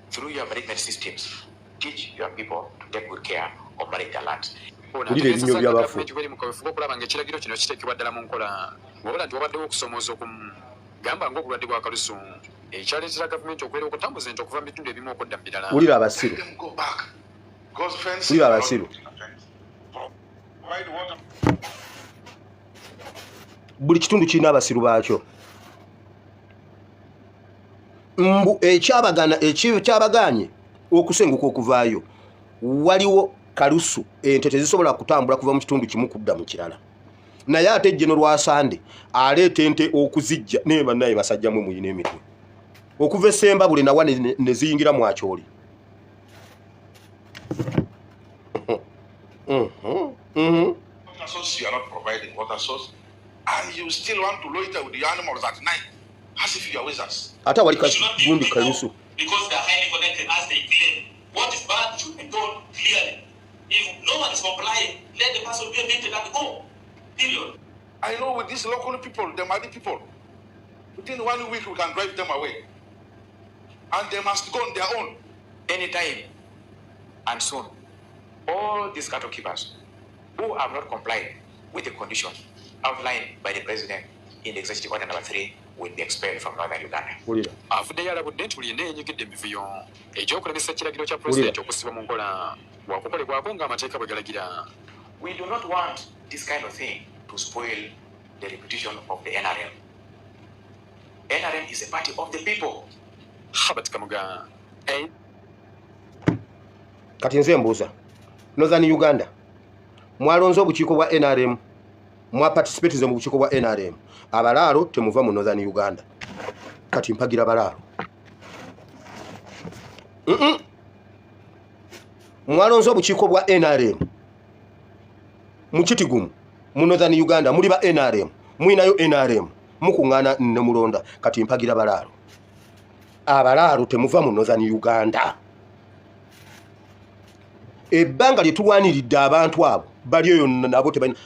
through your management systems, teach your people to take good care of managing the land. Beri mu kaweefube okulaba ng'ekiragiro kino kiteekebwa ddala mu nkola wabula nti wabaddewo okusomooza okumu gamba ng'obulwadde bwa kalusu ekyaleetera gavumenti okwera okutambuza ente okuva mu bitundu ebimu okudda mu birala. Wulira abasiru. Wulira abasiru. Buli kitundu kirina abasiru baakyo. Mbu ekyabagaanye okusenguka okuvaayo waliwo kalusu ente tezisobola kutambula kuva mu kitundu kimu kudda mu kirala. Naye ate Jeno Lwasande aleeta ente okuzijja naye bannaye basajjamu muyina emitwe okuva e Ssembabule nawa ne ziyingira mu Acholi. Water source, you are not providing water source, and you still want to loiter with the animals at night as if you are wizards. Ata wali kagundi kalusu. Because they are highly connected as they claim. What is bad should be told clearly. If no one is complying, let the person be evicted and go. Period. I know with these local people, the Mali people, within 1 week we can drive them away. And they must go on their own. Anytime and soon, all these cattle keepers who have not complied with the conditions outlined by the President in the Executive Order number 3 will be expelled from Northern Uganda. Afuddeyo alabudde nti buli yenna yeenyigidde mu mivuyo egy'okulemesa ekiragiro kya pulezidenti okusiba mu nkola wakukolebwako ng'amateeka bwe galagira. We do not want this kind of thing to spoil the reputation of the NRM. NRM is a party of the people. Albert Kamuga. Kati nze mbuuza Northern Uganda mwalonze obukiiko bwa NRM mwaparticipatize mu bukiiko bwa NRM abalaalo temuva mu Northern Uganda kati mpagira abalaalo mwalonze obukiiko bwa NRM mukitigumu mu Northern Uganda muli ba NRM mwinayo NRM mukungana ne mulonda kati mpagira balalo abalalo temuva mu Northern Uganda ebbanga litulwaniridde abantu abo baliyo nabo tebalina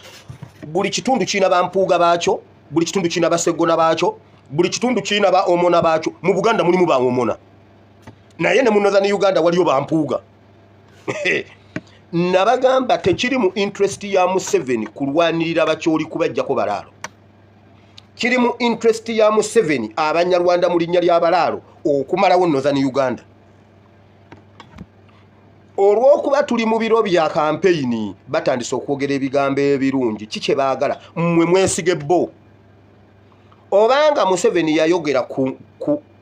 buli kitundu kina bampuuga baakyo buli kitundu kina basegona baakyo buli kitundu kina ba omona baakyo mu Buganda mulimu ba omona naye ne mu Northern Uganda waliyo bampuuga nabagamba tekiri mu interest ya Museveni kulwanirira bakyoli kubajjako balalo kiri mu interest ya Museveni abanyarwanda mu linnya lya balalo okumalawo Northern Uganda olw'okuba tuli mu biro bya campaign batandise okwogera ebigambo ebirungi kike baagala mmwe mwesige bo obanga Museveni yayogera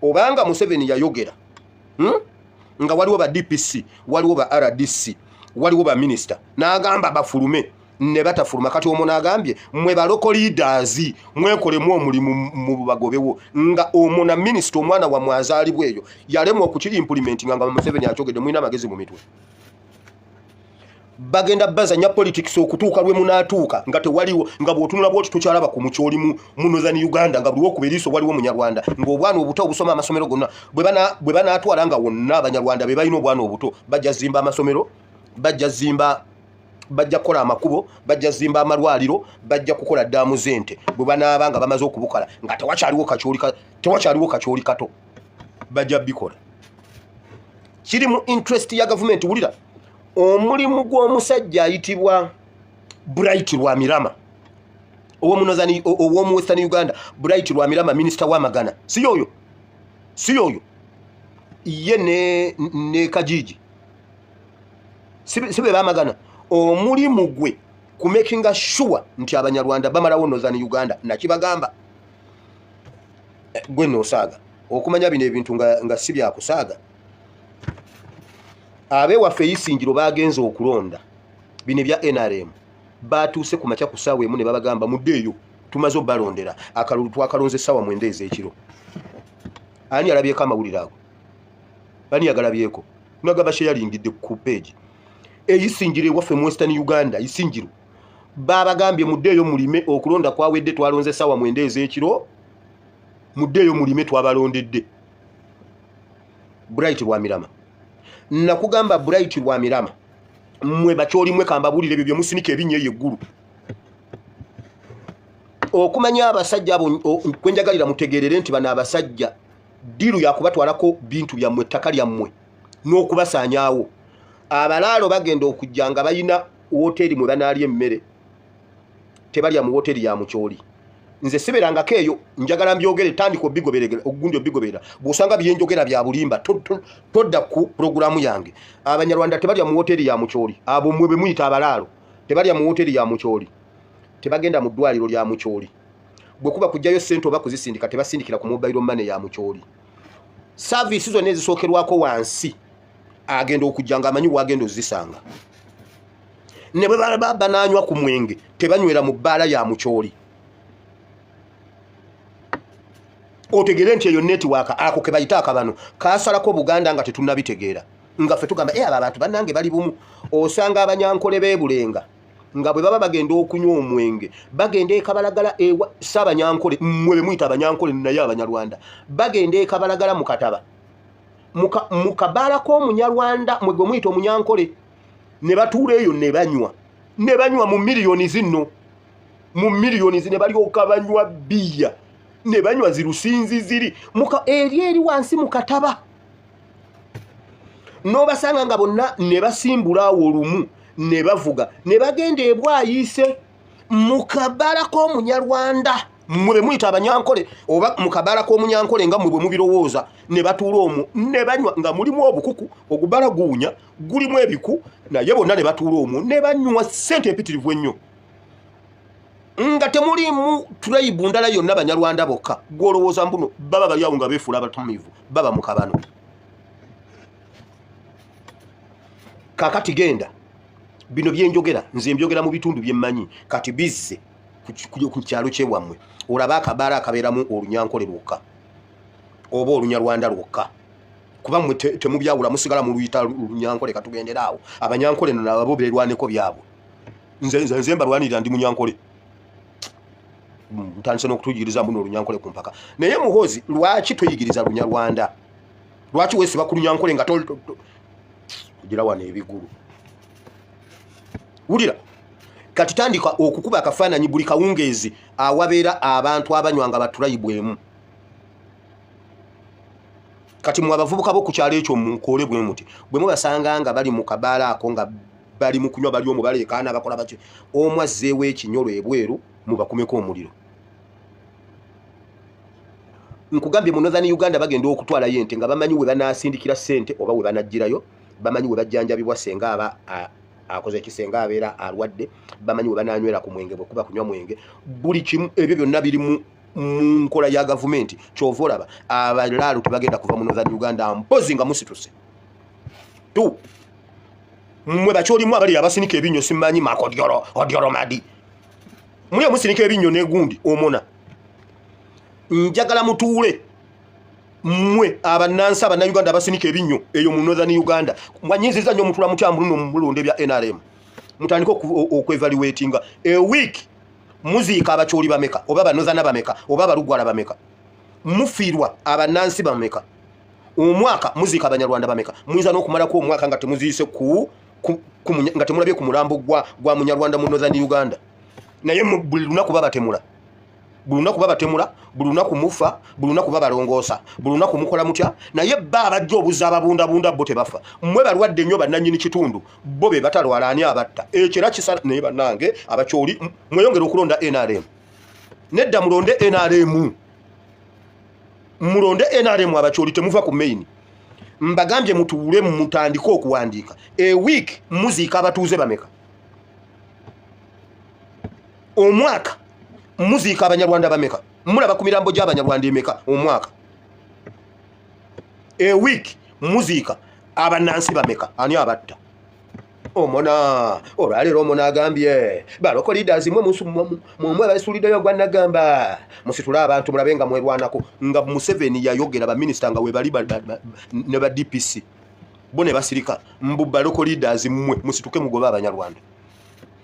obanga Museveni yayogera nga waliwo ba DPC waliwo ba RDC waliwo ba minister n'agamba bafulume ne batafuluma kati omona agambye mwe ba local leaders mwekolemu omulimu mu bagobewo nga omona minister omwana wa mwazali bweyo yalemwa okukiri implement nga Museveni akyogedde mwina amagezi mu mitwe bagenda bazanya politics okutuuka lwe munatuuka nga tewaliwo nga bwotunula bwoti tukyalaba ku mukyoli mu Northern Uganda nga buliwo kuberiso waliwo munyarwanda ng'obwana obuto obusoma amasomero gonna bwe banatwala nga wonna abanyarwanda be balina obwana obuto bajja zimba amasomero bajja kukola amakubo bajja zimba amalwaliro bajja kukola ddaamu zente bwe banaabanga bamaze okubukala nga tewakyaliwo kakyoli kato bajja bikola kiri mu interest ya government wulira omulimu gw'omusajja ayitibwa Bright Lwamirama ow'omu Western Uganda Bright Lwamirama minister w'amagana si yoyo ye ne Kajiji sibe bamagana omulimu gwe ku making sure nti abanyarwanda bamalawo Northern Uganda nakibagamba gwe nosaaga okumanya bino ebintu nga si byakusaaga abe waffe Isingiro bagenze okulonda bine bya NRM batuuse ku makya ku ssaawa emu ne babagamba muddeeyo tumaze obalondera akalulu twakalonze essaawa 9 ez'ekiro ani alabyeko amawulire ago bani yagalabyeko nagamba sheyalingidde ku page Isingiro waffe mu Western Uganda Isingiro babagambye muddeeyo mulime okulonda kwawedde twalonze essaawa 9 ez'ekiro muddeeyo mulime twabalondedde Bright Lwamirama nakugamba Bright Lwamirama mwe bakyoli mwe kambabulire byo musinika ebinye yeggulu okumanya abasajja abo kwenjagalira mutegerere nti bana abasajja diru yakubatwalako bintu bya mwe ttaka lya mmwe n'okubasaanyaawo abalaalo bagenda okujjanga bayina hoteli mwe banaalya emmere tebalya mu hoteli ya mukyoli nze siberangako eyo njagala mbyogere tandika obigoberera ogundi obigobera bw'osanga byenjogera bya bulimba todda ku programu yange abanyarwanda tebalya mu hoteli ya mukyoli abo mwe be muyita abalaalo tebalya mu hoteli ya mukyoli tebagenda mu ddwaliro lya mukyoli bwe kuba kujjayo ssente oba kuzisindika tebasindikira ku mobile money ya mukyoli service zonna ezisookerwako wansi agenda okujjanga amanyi wagenda ozisanga ne bwe baba nanywa ku mwenge tebanywera mu bbaala ya mukyoli otegere nti eyo network ako ke bayita akabano kasalako Buganda nga tetunnabitegeera nga ffe tugamba aba abantu bannange bali bumu osanga abanyankole beebulenga nga bwe baba bagenda okunywa omwenge bagenda ekabalagala ewa Ssabanyankole mmwe bemuyita abanyankole naye abanyarwanda bagenda ekabalagala mu kataba mukabaala k'omunyarwanda mwe gwe muyita omunyankole ne batuula eyo ne banywa mu miliyoni zino ne balyoka banywa bbiya ne banywa zirusinzi ziri eri wansi mu kataba n'obasanga nga bonna ne basimbulaawo olumu ne bavuga ne bagenda ebwayise mu kabaala k'omunyarwanda mmwe muyita abanyankole oba mu kabaala k'omunyankole nga mmwe bwe mubirowooza ne batuula omwo ne banywa nga mulimu obukuku ogubalaguunya gulimu ebiku naye bonna ne batuula omwo ne banywa ssente empitirivu ennyo nga temulimu tulayibu ndala yonna banyarwanda bokka gwolowooza mbuno baba bali awo nga beefuula abatumivu baba mu kabano kakati genda bino byenjogera nze mbyogera mu bitundu byemmanyi kati bizze ku kyalo kyewammwe olaba akabaala akabeeramu olunyankole lwokka oba olunyarwanda lwokka kuba mmwe temubyawula musigala mu luyita lunyankole katugendera awo abanyankole nabo berwaneko byabwe nze mbalwanirira ndi Munyankole ntandise n'okutuyigiriza muno Olunyankole ku mpaka naye Muhoozi lwaki tweyigiriza Lunyarwanda lwaki weesiba ku Lunyankole nga kugira wano ebigulu wulira kati tandika okukuba akafaananyi buli kawungeezi awabeera abantu abanywanga batulaibwemu kati mu abavubuka bo ku kyalo ekyo mukoole bwe muti bwe mubasanga nga bali mu kabaala ako nga bali mu kunywa bali omu baleekaana bakola baki omu azzeewo ekinyolo ebweru mubakumeko omuliro nkugambye mu Northern Uganda bagenda okutwalayo ente nga bamanyi we banaasindikira ssente oba we banajjirayo bamanyi we bajjanjabibwa senga aba akoze ekisenga abeera alwadde bamanyi we bananywera ku mwenge bwe kuba kunywa mwenge buli kimu ebyo byonna biri mu nkola ya gavumenti kyova olaba abalaalu tebagenda kuva mu Northern Uganda mpozi nga musituse tu mwe bakyolimu abali abasinika ebinnyo simanyi makodyoro madi muli omusinika ebinnyo n'egundi omona njagala mutuule mwe abannansi abannayuganda abasinika ebinnyo eyo mu Northern Uganda mwanyinziza nnyo mutula mutyambulu no mulonde bya NRM mutandika okwevaluatinga a week muziika abakyoli bameka oba abanozana bameka oba abalugwala bameka mufiirwa abannansi bameka omwaka muziika abanyarwanda bameka muyinza n'okumalako omwaka nga temuziise nga temulabye ku mulambo gwa munyarwanda mu Northern Uganda naye buli lunaku babatemula buli lunaku babatemula buli lunaku mufa buli lunaku babalongoosa buli lunaku mukola mutya naye bba abajja obuza ababundabunda bo tebafa mmwe balwadde nnyo bannannyini kitundu bo be batalwala ani abatta ekyo era kisala naye bannange abakyoli mweyongera okulonda NRM nedda mulonde NRM mulonde NRM abakyoli temuva ku main mbagambye mutuule mutandika okuwandiika a week muziika abatuuze bameka omwaka muziika abanyarwanda bameka mulaba ku mirambo gy'abanyarwanda emeka omwaka a week muziika abannansi bameka ani abatta omona olwaleero omona agambye baloko leaders mwe basuliddeyo gwanagamba musitule abantu mulabe nga mwerwanako nga Museveni yayogera baminisita nga webali ne ba DPC bo ne basirika mbu baloko leaders mwe musituke mugoba abanyarwanda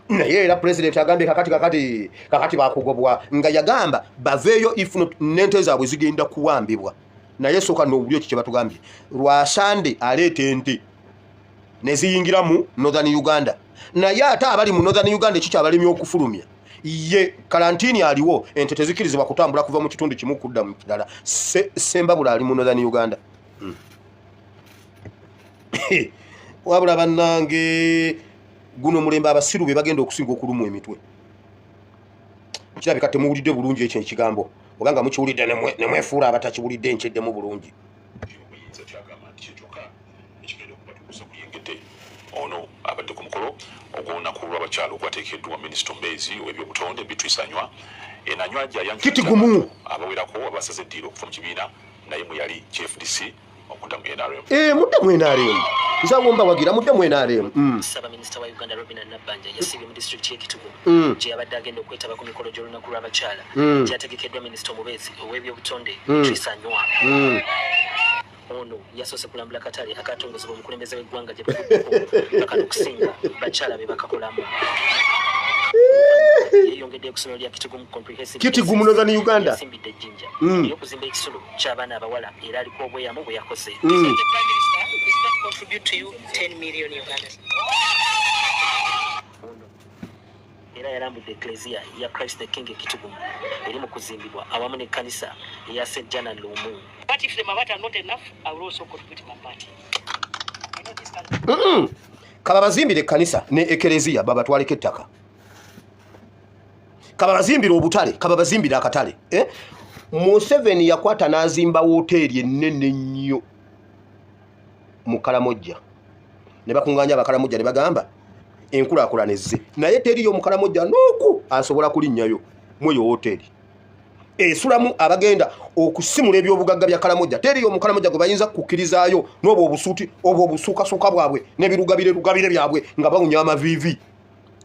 naye era president agambye kakati bakugobwa nga yagamba baveeyo if nente zaabwe zigenda kuwambibwa naye soka n'obuli ekyo kye batugambye lwasande aleeta ente ne ziyingira mu Northern Uganda naye ate abali mu Northern Uganda ekikyo abalimi okufulumya ye karantini aliwo ente tezikirizibwa kutambula kuva mu kitundu kimu kudda mu kirala Sembabula ali mu Northern Uganda wabula bannange guno mulembe abasiru be bagenda okusinga okulumu emitwe kirabika temuwulidde bulungi ekyo ekigambo oganga mukiwulidde nemwefuula abatakiwulidde nkyedde mu bulungi ono abadde ku mukolo ogw'olunaku lw'abakyalo ogwateekeddwa minisita omubeezi w'ebyobutonde Beatrice Anywa enanywa kitigumu abawerako abasaze eddiiro okuva mu kibiina naye mwe yali KFDC okudda mu NRM mudde mu NRM nzawomba wagira mudde mu NRM Saba Minisita wa Uganda Robin Nabbanja yasibye mu district y'Ekitugu gye abadde agenda okwetaba ku mikolo gy'olunaku lw'abakyala gyategekeddwa minisita omubeezi ow'ebyobutonde Beatrice Anywa ono yasoose kulambula katale akatongozebwa omukulembeze w'eggwanga gye bakano okusinga bakyala be bakakolamu yeyongedde ku ssomero lya Kitugu mu Northern Uganda yasimbidde ejjinja ey'okuzimba ekisulo ky'abaana abawala era aliko obweyamo bwe yakoze era yalambudde eklezia ya Christ the King Kitugu eri mu kuzimbibwa awamu n'ekkanisa eya St. John and Lumu. But if the Mawata are not enough, I will also contribute my party. I know this country. Kaba bazimbire ekkanisa ne eklezia babatwaleko ettaka kaba bazimbire obutale kaba bazimbire akatale Museveni yakwata n'azimba woteeri ennene nnyo mu Kalamojja ne bakunganya abakalamojja ne bagamba enkulaakulana ezze naye teriyo mu Kalamojja n'oku asobola kulinnyayo mweyo woteeri esulamu abagenda okusimula ebyobugagga bya Kalamojja teriyo mu Kalamojja gwe bayinza kukkirizaayo n'obwo obusuuti obwo obusuukasuuka bwabwe n'ebirugabire byabwe nga bawunya amaviivi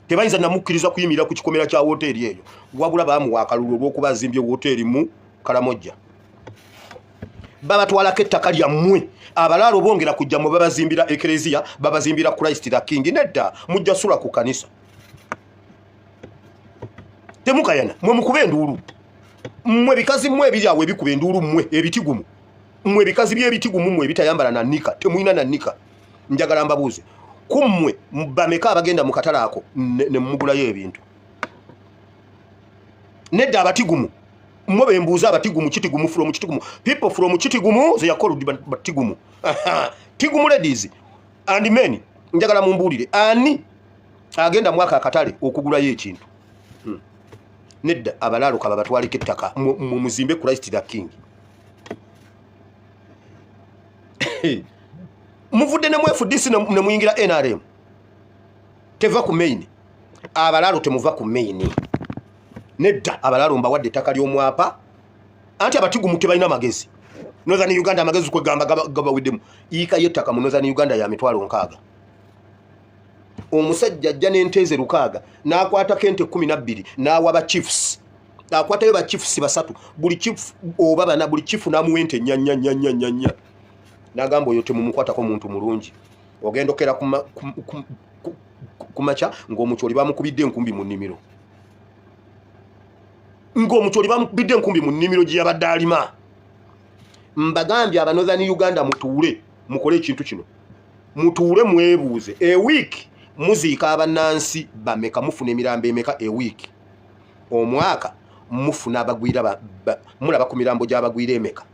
tebayinza namukkiriza kuyimirira ku kikomera kya woteeri eyo wabula baamuwa akalulu olw'okuba azimbye woteeri mu Kalamojja babatwalako ettaka lyammwe abalaalo bongera kujja mwe babazimbira eklezia babazimbira Christ the King nedda mujja sula ku kanisa temukayana mwe mukube enduru mwe bikazi mwe byawe bikube enduru mwe ebitigumu mwe bikazi by'ebitigumu mwe bitayambala na nika temuina na nika njagala mbabuze kummwe bameka abagenda mu katala ako ne mugulayo ebintu nedda abatigumu mwe bembuuza abatigumu kitigumu from kitigumu people from kitigumu ze yakoludi batigumu tigumu ladies and men njagala mumbulire ani agenda mwaka akatale okugulayo ekintu nedda abalalo kaba batwalike ettaka mu muzimbe Christ the King muvudde ne mwefudisi ne muyingira NRM teva ku main abalalo temuva ku main nedda abalalo mbawadde ettaka ly'omwapa anti abatigumu tebalina magezi Northern Uganda amagezi kwe gamba gabawiddemu yika yettaka mu Northern Uganda ya mitwalo 6 omusajja ajja n'enteze 6 n'akwata kente 12 n'awa ba chiefs n'akwatayo ba chiefs basatu buli chief oba bana buli chief n'amuwente nyanya n'agamba oyo temumukwatako muntu mulungi ogenda okera kumacha ng'omukyoli bamukubidde enkumbi mu nnimiro ng'omukyoli bamukubidde enkumbi mu nnimiro gye yabadde alima mbagambye aba Northern Uganda mutuule mukole ekintu kino mutuule mwebuuze a week muziika abannansi bameka mufuna emirambo emeka a week omwaka mufuna abagwira mulaba ku mirambo gy'abagwira emeka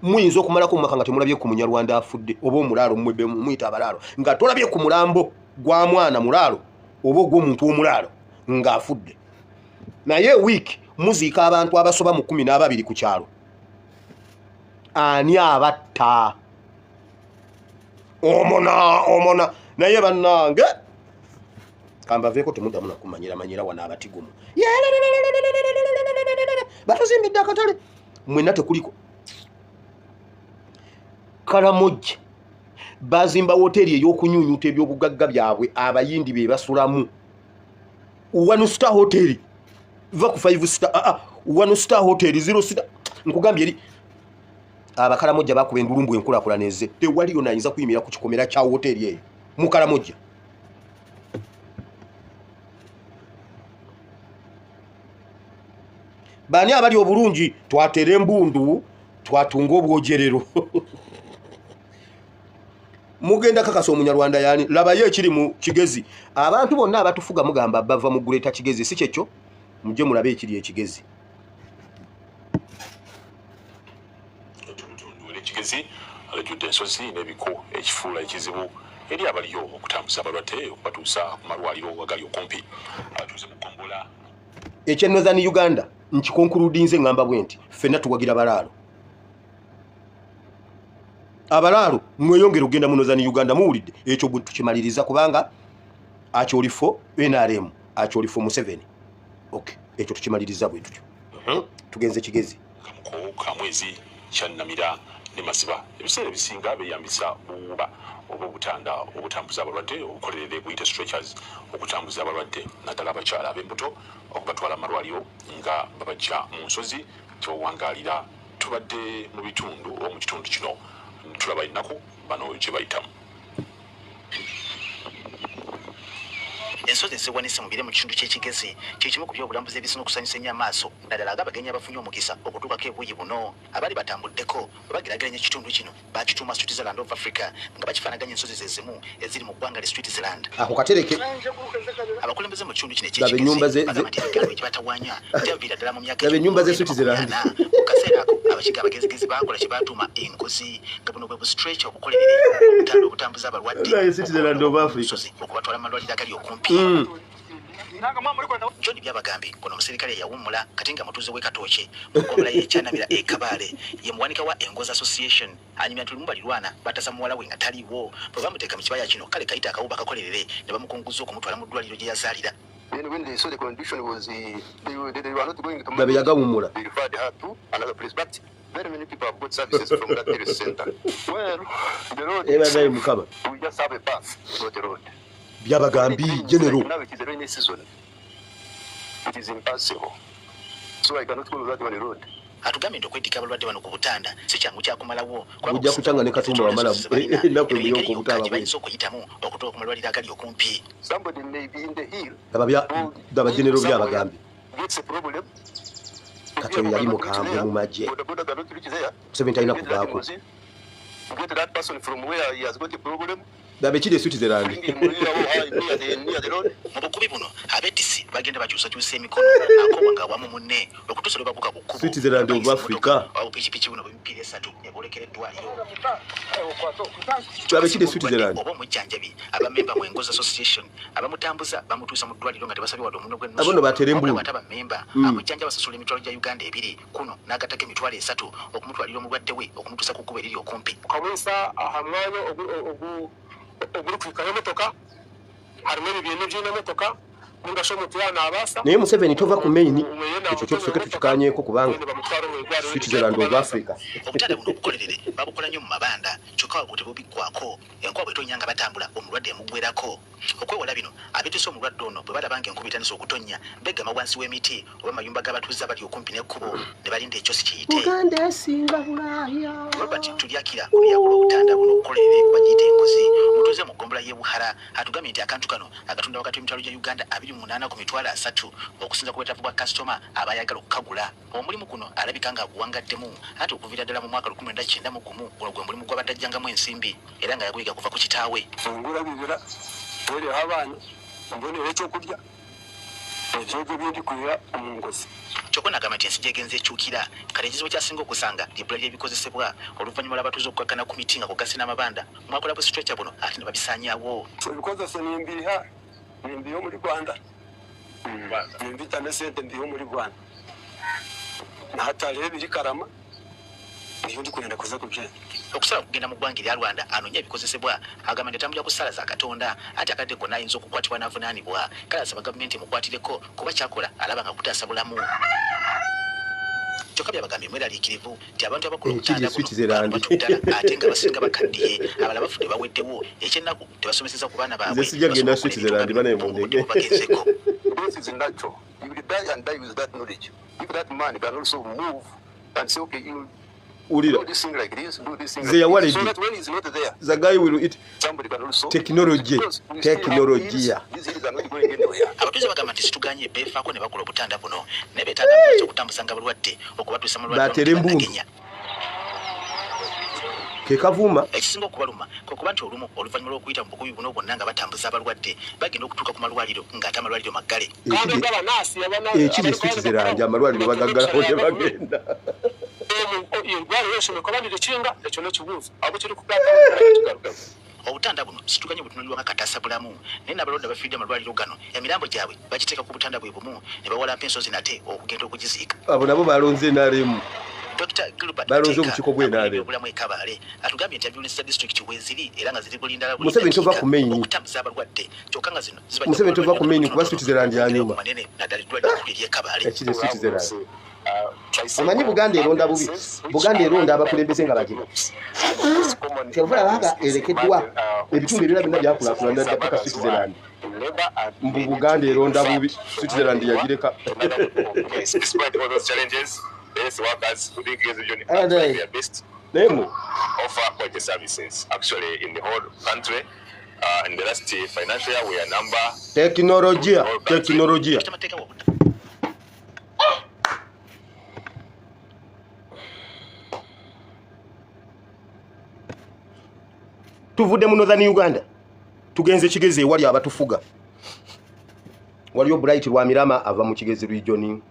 muyinza okumalako mu maka nga temulabye ku munyarwanda afudde oba omulaalo mmwebbe muyita abalaalo nga tolabye ku mulambo gwa mwana mulaalo oba ogw'omuntu w'omulaalo ng'afudde naye week muziika abantu abasoba mu 12 ku kyalo ani abatta omona naye bannange kambaveeko temuddamu nakumanyira wana abatigumu batuzimbidde akatale mwenna tekuliko Karamoja bazimba hoteli ey'okunyunyuta ebyobugagga byabwe abayindi be basulamu 1 star hotel va ku 5 star 1 star hotel 0 star nkugambye eri abakaramoja bakuba endulumbu enkulakulaneze tewali yona ayinza kuyimira ku kikomera kya hoteli eyo mu Karamoja bani abali obulungi twatere embundu twatunga obwogerero mugenda kakasa omunyarwanda yani labayo ekiri mu Kigezi abantu bonna abatufuga mugamba bava mu Greater Kigezi si kyekyo muje mulabe ekiri ekigezi Kigezi alejjudde ensozi n'ebiko ekifuula ekizibu eri abaliyo okutambuza abalwadde okubatuusa ku malwaliro agali okumpi abatuuze mu Kombola ekya Northern Uganda nkikonkuludinze ngamba bwenti ffenna tuwagira balaalo abalaalo mweyongera ogenda mu Northern Uganda muwulidde ekyo tukimaliriza kubanga akyolifo NRM akyolifo Museveni okay ekyo tukimaliriza bwe tutyo tugenze Kigezi kamuko kamwezi kyannamira ne masiba ebiseera ebisinga beyambisa buba obutanda obutambuza abalwadde obukolerere buyite stretchers okutambuza abalwadde naddala abakyala ab'embuto okubatwala amalwaliro nga babajja mu nsozi kyowangalira tubadde mu bitundu mu kitundu kino tulaba ennaku bano gye bayitamu ensozi eziwanise mubire mu kitundu ky'Ekigezi kyekimu ku byobulambuzi ebisina okusanyusa ennyo amaaso naddala ng'abagenyi abafunye omukisa okutuukako ebuuyi buno abaali batambuddeko babagerageranya ekitundu kino bakituuma Switzerland of Africa nga bakifaanaganya ensozi ze zimu eziri mu ggwanga lye Switzerland ako katereke abakulembeze mu kitundu kino eky'Ekigezi bagamba nti ebigambo ekibatawaanya byaviira ddala mu myaka ennyumba ze Switzerland mu kaseera ako abakiga abagezigezi bakola kye baatuuma enkozi nga buno bwe bustretch obukolerere obutanda obutambuza abalwadde Switzerland of Africa okubatwala mu malwaliro agali okumpi John byabagambye kono omusirikale yawummula kati nga mutuuze w'ekatooke mu Kombola y'ekyanamira Kabale ye muwanika wa Engoza Association anyumya tuli mubalirwana batasa muwala we nga taliwo bwe bamuteeka mu kibaya kino kale kayita akawuba kakolerere ne bamukunguza okumutwala mu ddwaliro gye yazaalira. When they saw the condition was they were not going to they referred her to another place, but very many people have got services from that area center. Well, the road itself, we just have a path, not a road. Byabagambi general. Now it is a rainy season. It is impassable. So I cannot go that one road. atugambye nti okwetika abalwadde bano ku Butanda si kyangu kyakumalawo ojja kukyanga ne Katumba wamala ennaku eyo ku Butanda bayinza okuyitamu okutuuka ku malwaliro agali okumpi daba genero byabagambye kati oyo yali mukambwe mu magye Museveni talina kuvaako daba ekiri Switzerland mu bukubi buno abetisi bagenda bakyusakyusa emikono akowa nga wamu munne okutuusa lwe babuka ku kkubo Switzerland of Africa pikipiki buno bw'emipiira 3 eboolekera eddwaliro daba ekiri Switzerland oba omujjanjabi abamemba mu Engoza Association abamutambuza bamutuusa mu ddwaliro nga tebasabye wadde omuno gw'ennusu abono baterembulu bataba memba amujjanja basasula emitwalo gya Uganda 2 kuno n'agattako emitwalo 3 okumutwalira omulwadde we okumutuusa ku kkubo eriri okumpi kamwisa aha mwanya ogurukika y'emotoka harimu ebibiina by'emotoka ningasho omuntu yanaabasa naye Museveni tova ku main ekyo kyotusooke tukikanyeeko kubanga Switzerland of Africa obutanda buno obukolerere babukola nnyo mu mabanda kyokka wagwo tebubiggwako enkuba bw'etonnya nga batambula omulwadde emugwerako okwewola bino abeetese omulwadde ono bwe balaba ng'enkuba etandise okutonnya beggama wansi w'emiti oba mayumba g'abatuuze abali okumpi n'ekkubo ne balinda ekyosi kiyite Uganda esinga Bulaaya Robert Tulyakira oluyagula obutanda buno okukolerere kuba giyita engozi omutuuze mu ggombolola y'e Buhara atugambye nti akantu kano agatunda wakati w'emitwalo gya Uganda 28 ku mitwalo 3 okusinza ku bwetaavu bwa kasitoma abayagala okukagula omulimu guno alabika nga aguwangaddemu ate okuviira ddala mu mwaka 1991 olwo gwe mulimu gw'abadajjangamu ensimbi era nga yaguyiga kuva ku kitaawe ngula bibira wereho abaana mbonera ekyokulya ekyojo byendikuira mu ngozi kyokka n'agamba nti ensi gyegenza ekyukira kale ekizibu kyasinga okusanga ly'ebbula ly'ebikozesebwa oluvannyuma lw'abatuuze okukakkana ku miti nga kugasa n'amabanda mwakola bu stretcher buno ate ne babisaanyaawo ebikozese nimbiha nimbiha omuli Rwanda nimbita ne sente mbiha omuli Rwanda nahatale ebiri Karama niyo ndikwenda kuza kugenda okusaba kugenda mu ggwanga erya Rwanda anoonya ebikozesebwa agamba nti atambulira ku ssala za Katonda ate akadde konna ayinza okukwatibwa n'avunaanibwa kale asaba gavumenti emukwatireko kuba kyakola alaba nga kutaasa bulamu kyokka byabagambye mweraliikirivu nti abantu abakulu obutanda buno ate nga basinga bakaddiye abalala bafudde baweddewo ekyennaku tebasomeseza ku baana baabwe sijagenda Switzerland banaye mu ndege bagenzeko this is natural you will die and die with that knowledge if that man can also move and say okay you do this thing like this, do this thing like this. So that when he's not there, the guy will eat somebody can also technology. Abatuuze bagamba nti situganye beefaako ne bakola obutanda buno ne beetaaga ekyokutambuza balwadde okubatuusa mu lwadde Kekavuma ekisinga okubaluma kwe kuba nti olumu oluvannyuma lw'okuyita mu bukubi buno bwonna nga batambuza abalwadde bagenda okutuuka ku malwaliro ng'ate amalwaliro maggale ekiri Switzerland amalwaliro bagaggalawo ne bagenda obutanda buno situganye butunuulirwa nga kataasa bulamu naye n'abalwadde abafiiridde amalwaliro gano emirambo gyabwe bagiteeka ku butanda bwe bumu ne bawalampa ensozi nate okugenda okugiziika abo nabo balonze NRM Dr. Gilbert balonze obukiiko bw'NRM obulamu ekabale atugambye nti ambulance district weziri era nga ziri bulinda Museveni tova ku main okutambuza abalwadde kyokka nga zino Museveni tova ku main kuba Switzerland yanyuma manene naddala eddwaliro ekkulu ery'ekabale ekiri Switzerland omanyi Buganda eronda bubi Buganda eronda abakulembeze nga bagimu kyovula banga erekeddwa ebitundu ebirala byonna byakulaakulana ddala paka Switzerland mbu Buganda eronda bubi Switzerland yagireka Name offer quality services actually in the whole country. In the last financial year, we are number technology. Tuvudde mu Northern Uganda tugenze Kigezi wali abatufuga waliyo Bright Rwamirama ava mu Kigezi region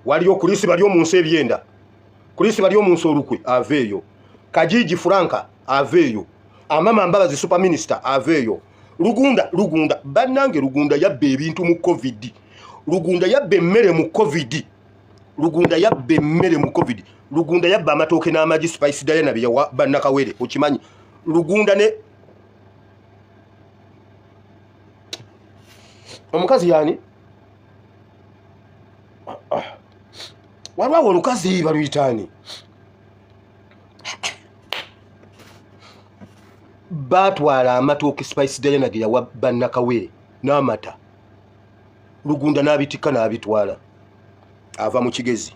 waliyo Kulisi bali mu nsi ebyenda Kulisi bali mu nsi olukwe aveyo Kajiji Franka aveyo Amama Mbabazi super minister aveyo Lugunda banange Lugunda yabbe ebintu mu covid Lugunda yabbe emmere mu covid Lugunda yabba amatooke n'amagi Spice Diana bye yawa bannakawere okimanyi Lugunda ne omukazi yani walwawo olukazi baluyitaani batwala amatooke Spice Diana ge yawa bannakawere n'amata Lugunda n'abitika n'abitwala ava mu Kigezi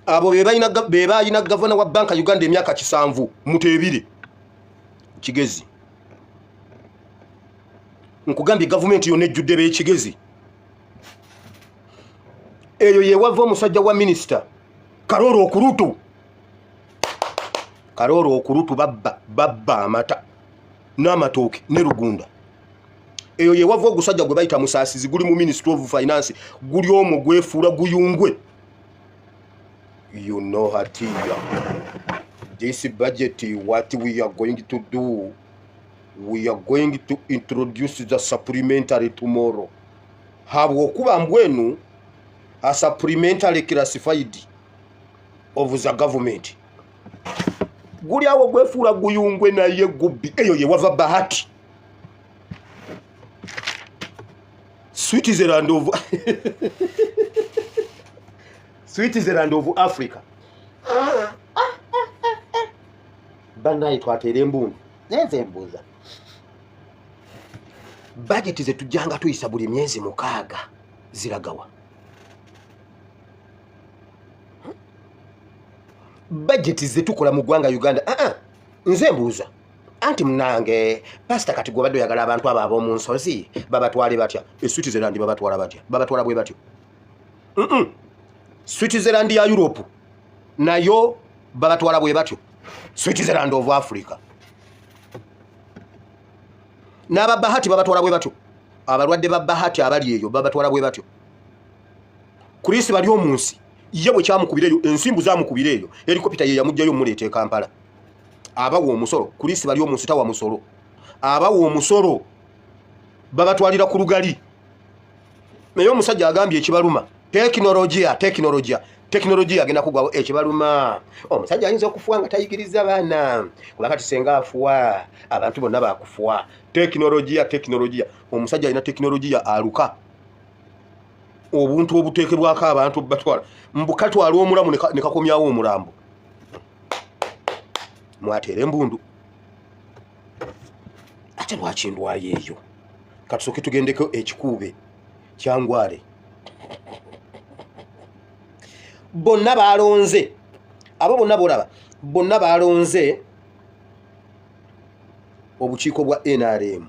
abo be bayina governor wa banka Uganda emyaka 7 Mutebire Kigezi nkugambye government yone judde be Kigezi eyo ye wava omusajja wa minister Karoro Okurutu babba amata n'amatooke ne Rugunda eyo ye wava ogusajja gwe bayita Musaasizi guli mu Ministry of Finance guli omwo gwefuula guyungwe. You know Hatia, this budget, what we are going to do, we are going to introduce the supplementary tomorrow. Habo kuba mbwenu a supplementary classified of the government. Guli awo gwefula guyungwe na ye gubi eyo ye wava Bahati. Switzerland of Switzerland of Africa. Banayi twatere embundu. Neze embuza. Budget ze tujanga tuyisa buli myezi 6 ziragawa. Budget ze tukola mu gwanga Uganda. Nze mbuza. Anti mnange pastor kati gobadde yagala abantu ababo mu nsozi babatwale batya. Switzerland babatwala batya. Babatwala bwe batyo. Switzerland ya Europe nayo babatwala bwe batyo. Switzerland of Africa n'aba Bahati babatwala bwe batyo. Abalwadde ba Bahati abali eyo babatwala bwe batyo. Chris bali omunsi ye bwe kyamukubireyo ensimbu zamukubireyo helicopter ye yamujjayo mulete Kampala. Abawo omusoro Chris bali omunsi tawa musoro. Abawo omusoro babatwalira ku lugali. Naye omusajja agambye ekibaluma Teknolojia agenda kugwawo ekibaluma. Omusajja ayinza okufuwa nga tayigiriza baana. Kulakati senga afuwa abantu bonna bakufuwa. Teknolojia. Omusajja alina teknolojia aluka. Obuntu obuteekerwako abantu batwala. Mbukatwala omulamu ne kakomyawo omulambo. Mwatere embundu. Ate lwakindwayo eyo. Katusoke tugendeko ekikuube kyangwale. Bonna balonze abo bonna bolaba bonna balonze obukiiko bwa NRM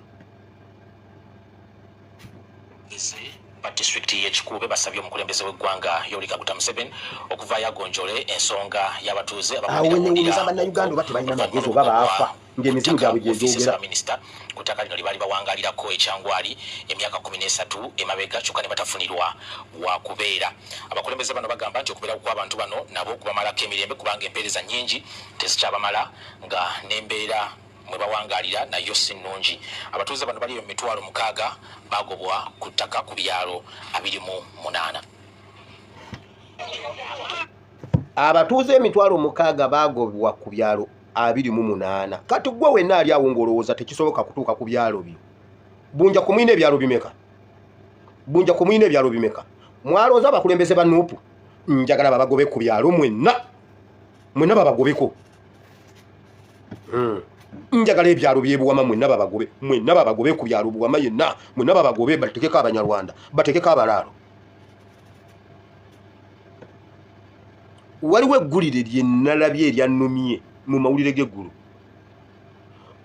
district y'ekikuube basabye omukulembeze w'eggwanga Yoweri Kaguta Museveni okuvaayo agonjole ensonga y'abatuuze Abannayuganda bati balina magezi oba baafa ng'emizimu gyabwe gyegyogera. Minisita ku ttaka lino lye baali bawangalirako ekyangwali emyaka 13 emabega kyokka ne batafunirwa wa kubeera. Abakulembeze bano bagamba nti okubeera kw'abantu bano nabo kubamalako emirembe kubanga empeereza nnyingi tezikyabamala nga n'embeera mwe bawangalira nayo si nnungi. Abatuuze bano bali 6,000 bagobwa ku ttaka ku byalo 28. Abatuuze 6,000 bagobwa ku byalo 28. Kati gwe wenna ali awo ng'olowooza tekisoboka kutuuka ku byalo byo. Bunja ku mwine ebyalo bimeka. Mwalooza abakulembeze ba Nuupu njagala babagobe ku byalo mwenna babagobeko. Njagala ebyalo by'ebuwama mwenna babagobe ku byalo buwama yenna mwenna babagobe batekeko Abanyarwanda batekeko abalaalo. Waliwo eggulire lye nalabye eryannumye mu mawulire g'eggulu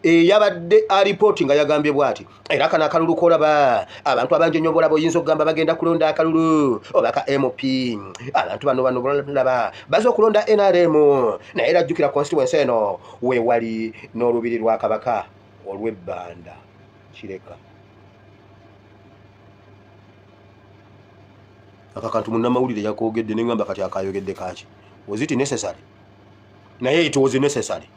eyabadde alipooti nga yagambye bw'ati era kana akalulu kolaba abantu abangi nnyo bolaba oyinza okugamba bagenda kulonda akalulu oba ka MP abantu bano bolaba baza okulonda NRM naye era jjukira constituency eno we wali n'olubiri lwa Kabaka olw'ebbanda kireka akakantu munnamawulire yakoogedde ne ngamba kati akayogedde kaki. Was it necessary? Naye it was necessary.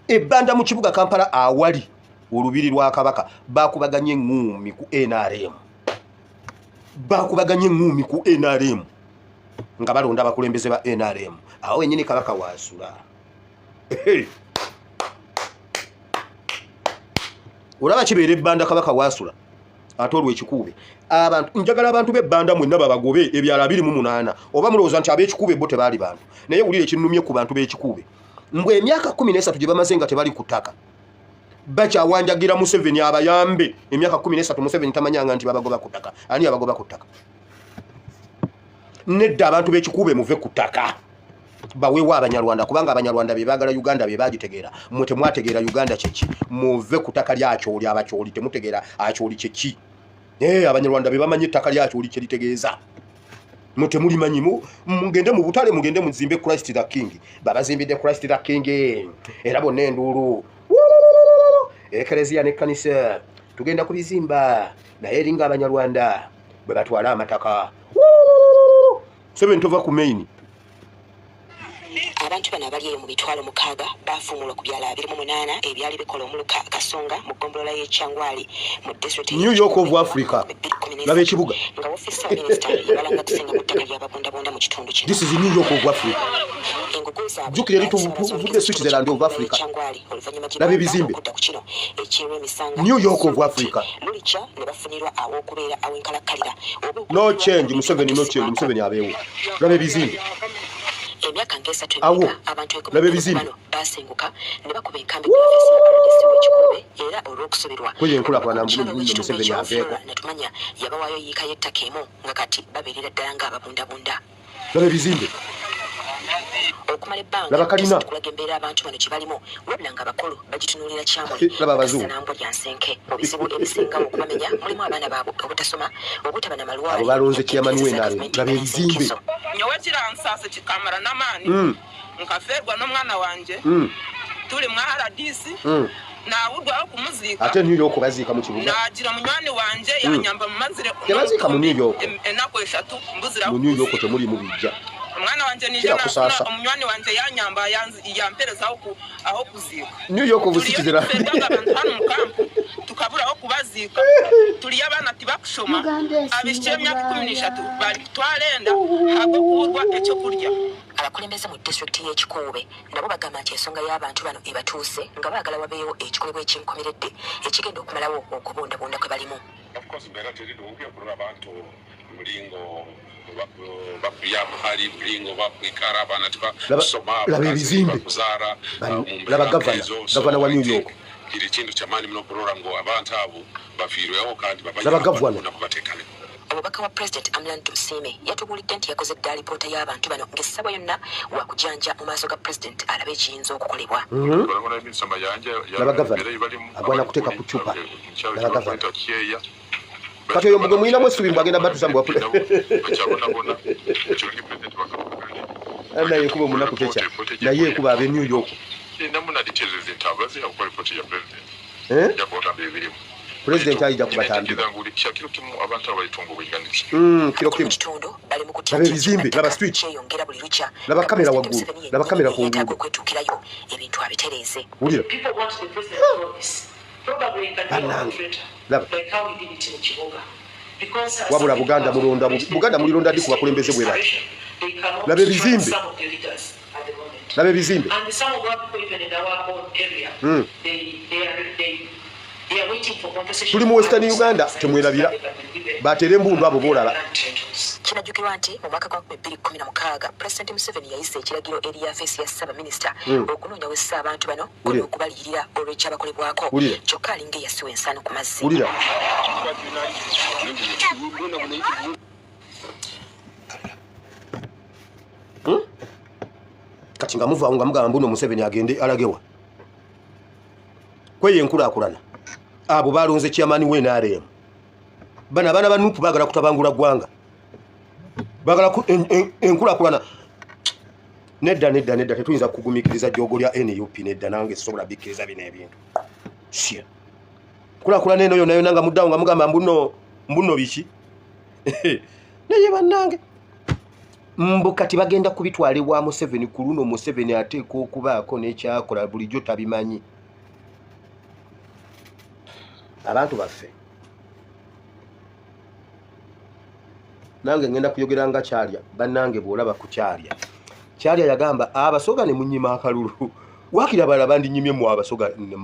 Ebbanda mu kibuga Kampala awali olubiri lwa Kabaka bakubaganye ngumi ku NRM. Nga balonda abakulembeze ba NRM. Awo wennyini Kabaka wasula. Olaba kibeera ebbanda Kabaka wasula. Atolwa ekikuube. Abantu njagala abantu b'ebbanda mwenna babagobe ebyalo 28 oba mulowooza nti ab'ekikuube bo tebaali bantu. Naye wulire kinnumye ku bantu b'ekikuube. Mbwe emyaka 13 gye bamaze nga tebali ku ttaka. Bakyawanjagira Museveni abayambe emyaka 13 Museveni tamanyanga nti babagoba ku ttaka. Ani abagoba ku ttaka? nedda abantu b'ekikube muve ku ttaka baweewa abanyarwanda kubanga abanyarwanda be baagala Uganda be bagitegeera mmwe temwategeera Uganda kyeki muve ku ttaka lyakyoli abakyoli temutegeera akyoli kyeki abanyarwanda be bamanyi ettaka lyakyoli kye litegeeza mmwe temulimanyi mugende mu butale mugende muzimbe Christ the King babazimbidde Christ the King era bonna enduulu ekereziya n'ekkanisa tugenda kubizimba naye eringa abanyarwanda bwe batwala amataka Museveni tova ku main abantu bano abali mu bitwalo mukaaga bafumulwa ku byala 28 ebyali bikola omuluka kasonga mu gombolola y'Ekyangwali mu district New York of Africa labe ekibuga nga officer minister yabalanga kusenga mu ttaka ly'ababondabonda mu kitundu kino. This is New York of Africa. Jukira lituvuge Switzerland of Africa labe ebizimbe New York of Africa. No change Museveni, no change Museveni abeewo labe ebizimbe emyaka ngesatu abantu ekumi basenguka ne bakuba enkambi y'ofisi y'abalondesi w'ekikube era olw'okusubirwa kweyenkulakulana Museveni aveeko netumanya yabawaayo yiika y'ettaka emu nga kati babeerera ddala ng'ababundabunda labe ebizimbe okumala ebbanga tukulaga embeera abantu bano gye balimu wabula nga abakulu bagitunuulira kyamulinambwa lya nsenke mu bizibu ebisinga okubamenya mulimu abaana baabwe obutasoma obutaba na malwaliro abo balonze Chairman labe ebizimbe nyowe kiransaase kikamara n'amaani nkaferwa n'omwana wanje tuli mu RDC nawudwaho kumuziika ate New York baziika mu kibuga nagira munywani wanje yanyamba mu mazire yabaziika mu New York ennaku eshatu mbuzira mu New York temuli mu bijja omwana wanje nijana omunywani wanje yanyamba yampereza aho kuziika New York of Citizen tukabura aho kubaziika tuli abana tibakushoma abishye emyaka 13 bali kutwalenda hago kuurwa ekyo kurya. Abakulembeze mu district y'Ekikuube nabo bagamba nti ensonga y'abantu bano ebatuuse nga baagala wabeewo ekikolebwa ekinkomeredde ekigenda okumalawo okubondabonda kwe balimu. labe ebizimbe laba gavana wa New York ekintu kyamaanyi muno okulora ngu abantu abo bafiirwewo kandi laba gavana omubaka wa President Amlan Tumsime yatubulidde nti yakoze dda alipoota y'abantu bano ng'essaba yonna wakujanja mu maaso ga President alabe ekiyinza okukolebwa. laba gavana agwana kuteeka ku ccupa laba gavana kati oyo mugwe mulinamu essubi mbwagenda batusa mbwapule naye kuba omunaku teca naye kuba abe New York President ayija kubatambira kiro kimu laba ebizimbe laba street laba kamera waggulu laba kamera ku nguudo ebintu abitereeze wulira wabula Buganda mulonda ddi ku bakulembeze bwe bati laba ebizimbe laba ebizimbe tuli mu Western Uganda temwerabira batera embundu abo boolaba. Kinajjukirwa nti mu mwaka gwa 2016 President Museveni yayisa ekiragiro eri yafeesi ya Ssaabaminisita okunoonya wessa abantu bano okubaliyirira olw'ekyabakolebwako kyokka alinga eyasiwa ensaano ku mazzi. Kati nga muvaawo nga mugamba mbuno Museveni agende alagewa kweyenkulaakulana abo balonze Chairman w'NRM bana abaana ba NUP baagala kutabangula ggwanga baagala enkulaakulana nedda tetuyinza kugumikiriza joogo lya NUP nedda nange sobola bikkiriza bino ebintu sia kulaakulana eno yonna yonna nga muddawo nga mugamba mbuno biki naye bannange mbu kati bagenda kubitwalibwa Museveni ku luno Museveni ateeka okubaako n'ekyakola bulijjo tabimanyi abantu baffe nange ngenda kuyogera nga Kyalya bannange bw'olaba ku Kyalya yagamba abasoga ne munyima akalulu wakira balaba ndinyimye mu abasoga ne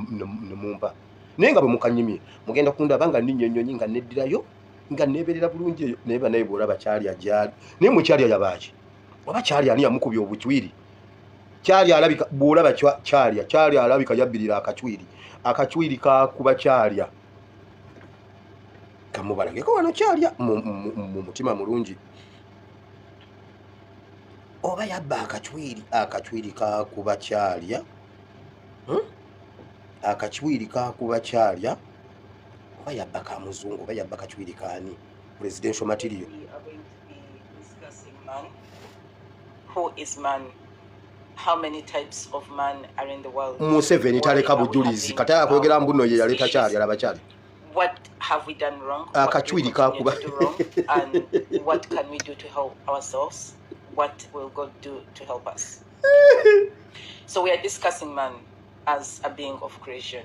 mumpa naye nga bwe mukanyimye mugenda kundaba nga nnyonnyonyi nga neddirayo nga neberera bulungi eyo naye banaye bw'olaba Kyalya gyali naye mu Kyalya yabaaki oba Kyalya ani yamukubya obutwiri Kyalya alabika bw'olaba Kyalya alabika yabbirira akacwiri kakuba Kyalya kamubalageko wano Kyalya mu mutima mulungi oba yabba akachwiri kakuba kyalya akachwiri kakuba kyalya oba yabba ka muzungu oba yabba kachwiri kani presidential material. We are going to be discussing man. Who is man? How many types of man are in the world? Museveni taleka bujulizi kata akwegera mbuno ye yaleta kyali alaba kyali. What have we done wrong? Akachwiri kakuba and what can we do to help ourselves? What will God do to help us? So we are discussing man as a being of creation.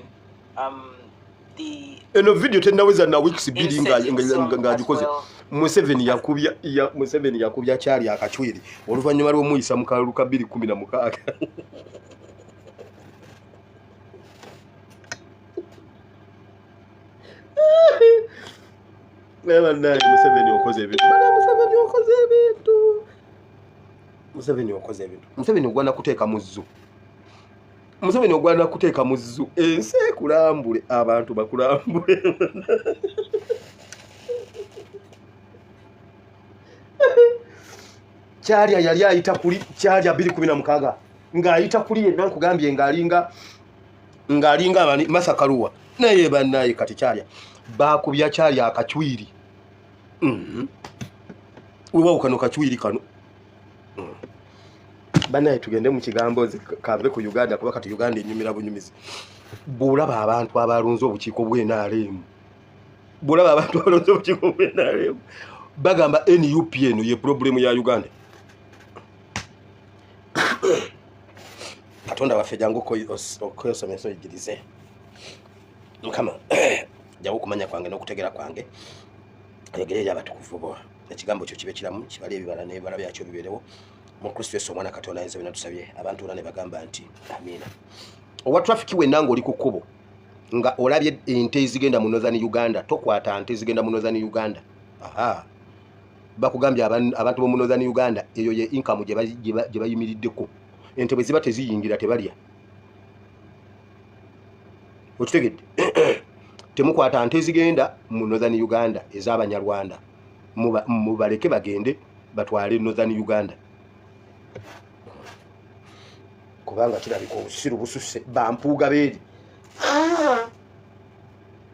Eno video tenaweza na weeks bili ngajikoze Museveni yakubya kyali akachwiri oluvanyuma lwo muyisa mukaluka 2016. Never naye Museveni okoze ebintu. Museveni ogwana kuteeka muzzu. Museveni ogwana kuteeka muzzu ensi kulambule abantu bakulambule. Kyalya yali ayita kuli kyalya 2016 ng'ayita kuli yenna nkugambye ng'alinga abani Masakaluwa naye bannaye kati kyalya bakubya kyalya akachwiri. Uwa kano kachwiri kano. Bannaye tugende mu kigambo kave ku Uganda kuba kati Uganda enyumira bunyumizi. Bulaba abantu abalunze obukiiko bw'NRM. Bagamba NUP eno ye problemu ya Uganda. Katonda waffe jangu okwesomeso igirize. Mukama jawo kumanya kwange n'okutegera kwange ayegereye abatukuvu bo ekigambo kyo kibe kiramu kibali ebibala n'ebibala byakyo biberewo mu Kristo Yesu omwana Katonda yenze bina tusabye abantu ne bagamba nti amina. Owa traffic we nango oli ku kkubo nga olabye ente zigenda mu Northern Uganda tokwata ente zigenda mu Northern Uganda. Aha bakugambye abantu bo mu Northern Uganda eyo ye income gye bayimiriddeko ente bwe ziba teziyingira tebalya. Okitegedde temukwata ante zigenda mu Northern Uganda ez'Abanyarwanda mubaleke bagende batwale Northern Uganda kubanga kirabika obusiru bususe bampuuga beeri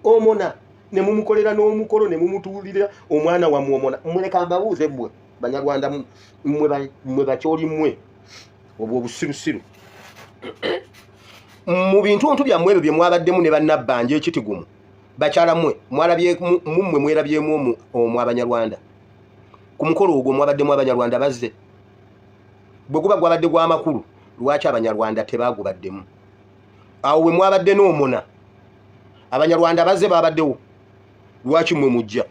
omona ne mumukolera n'omukolo ne mumutuulira omwana wa muomona muleka mbabuuze mmwe Banyarwanda mmwe bakyoli mmwe obwo obusirusiru mu bintu byammwe ebyo bye mwabaddemu ne bannabbanja ekitigumu bakyala mmwe mwalabye mummwe mwerabyemu omwo Abanyarwanda ku mukolo ogwo mwabaddemu Abanyarwanda bazze bwe guba gwabadde gw'amakulu lwaki Abanyarwanda tebagubaddemu awo we mwabadde n'omona Abanyarwanda bazze babaddewo lwaki mmwe mujja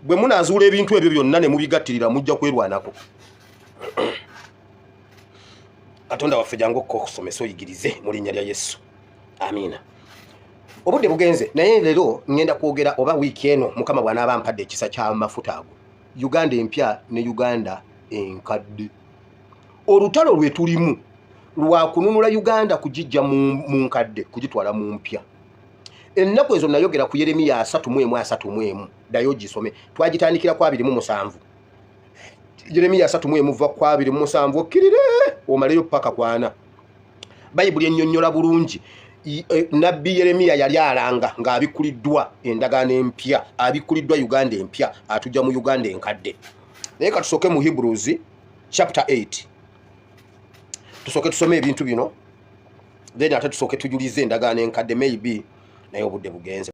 bwe munaazuula ebintu ebyo byonna ne mubigattirira mujja kwerwanako. Katonda waffe jangu okusomesa oyigirize mu linnya lya Yesu. Amina. Obudde bugenze naye leero ngenda kwogera oba wiiki eno Mukama bw'anaaba ampadde ekisa ky'amafuta ago. Uganda empya ne Uganda enkadde. Olutalo lwe tulimu lwa kununula Uganda kugijja mu nkadde kugitwala mu mpya. Ennaku ezo nayogera ku Yeremiya 3:31 dayo gisome twagitandikira kwa 27. Yeremiya 3:1 va kwa 27 okirire omaleyo paka kwana. Bayibuli ennyonnyola bulungi Nabbi Yeremiya yali alanga ng'abikuliddwa endagaano empya abikuliddwa Uganda empya atujja mu Uganda enkadde. Naye katusooke mu Hebrews chapter 8 tusooke tusome ebintu bino then ate tusooke tujulize endagaano enkadde maybe naye obudde bugenze.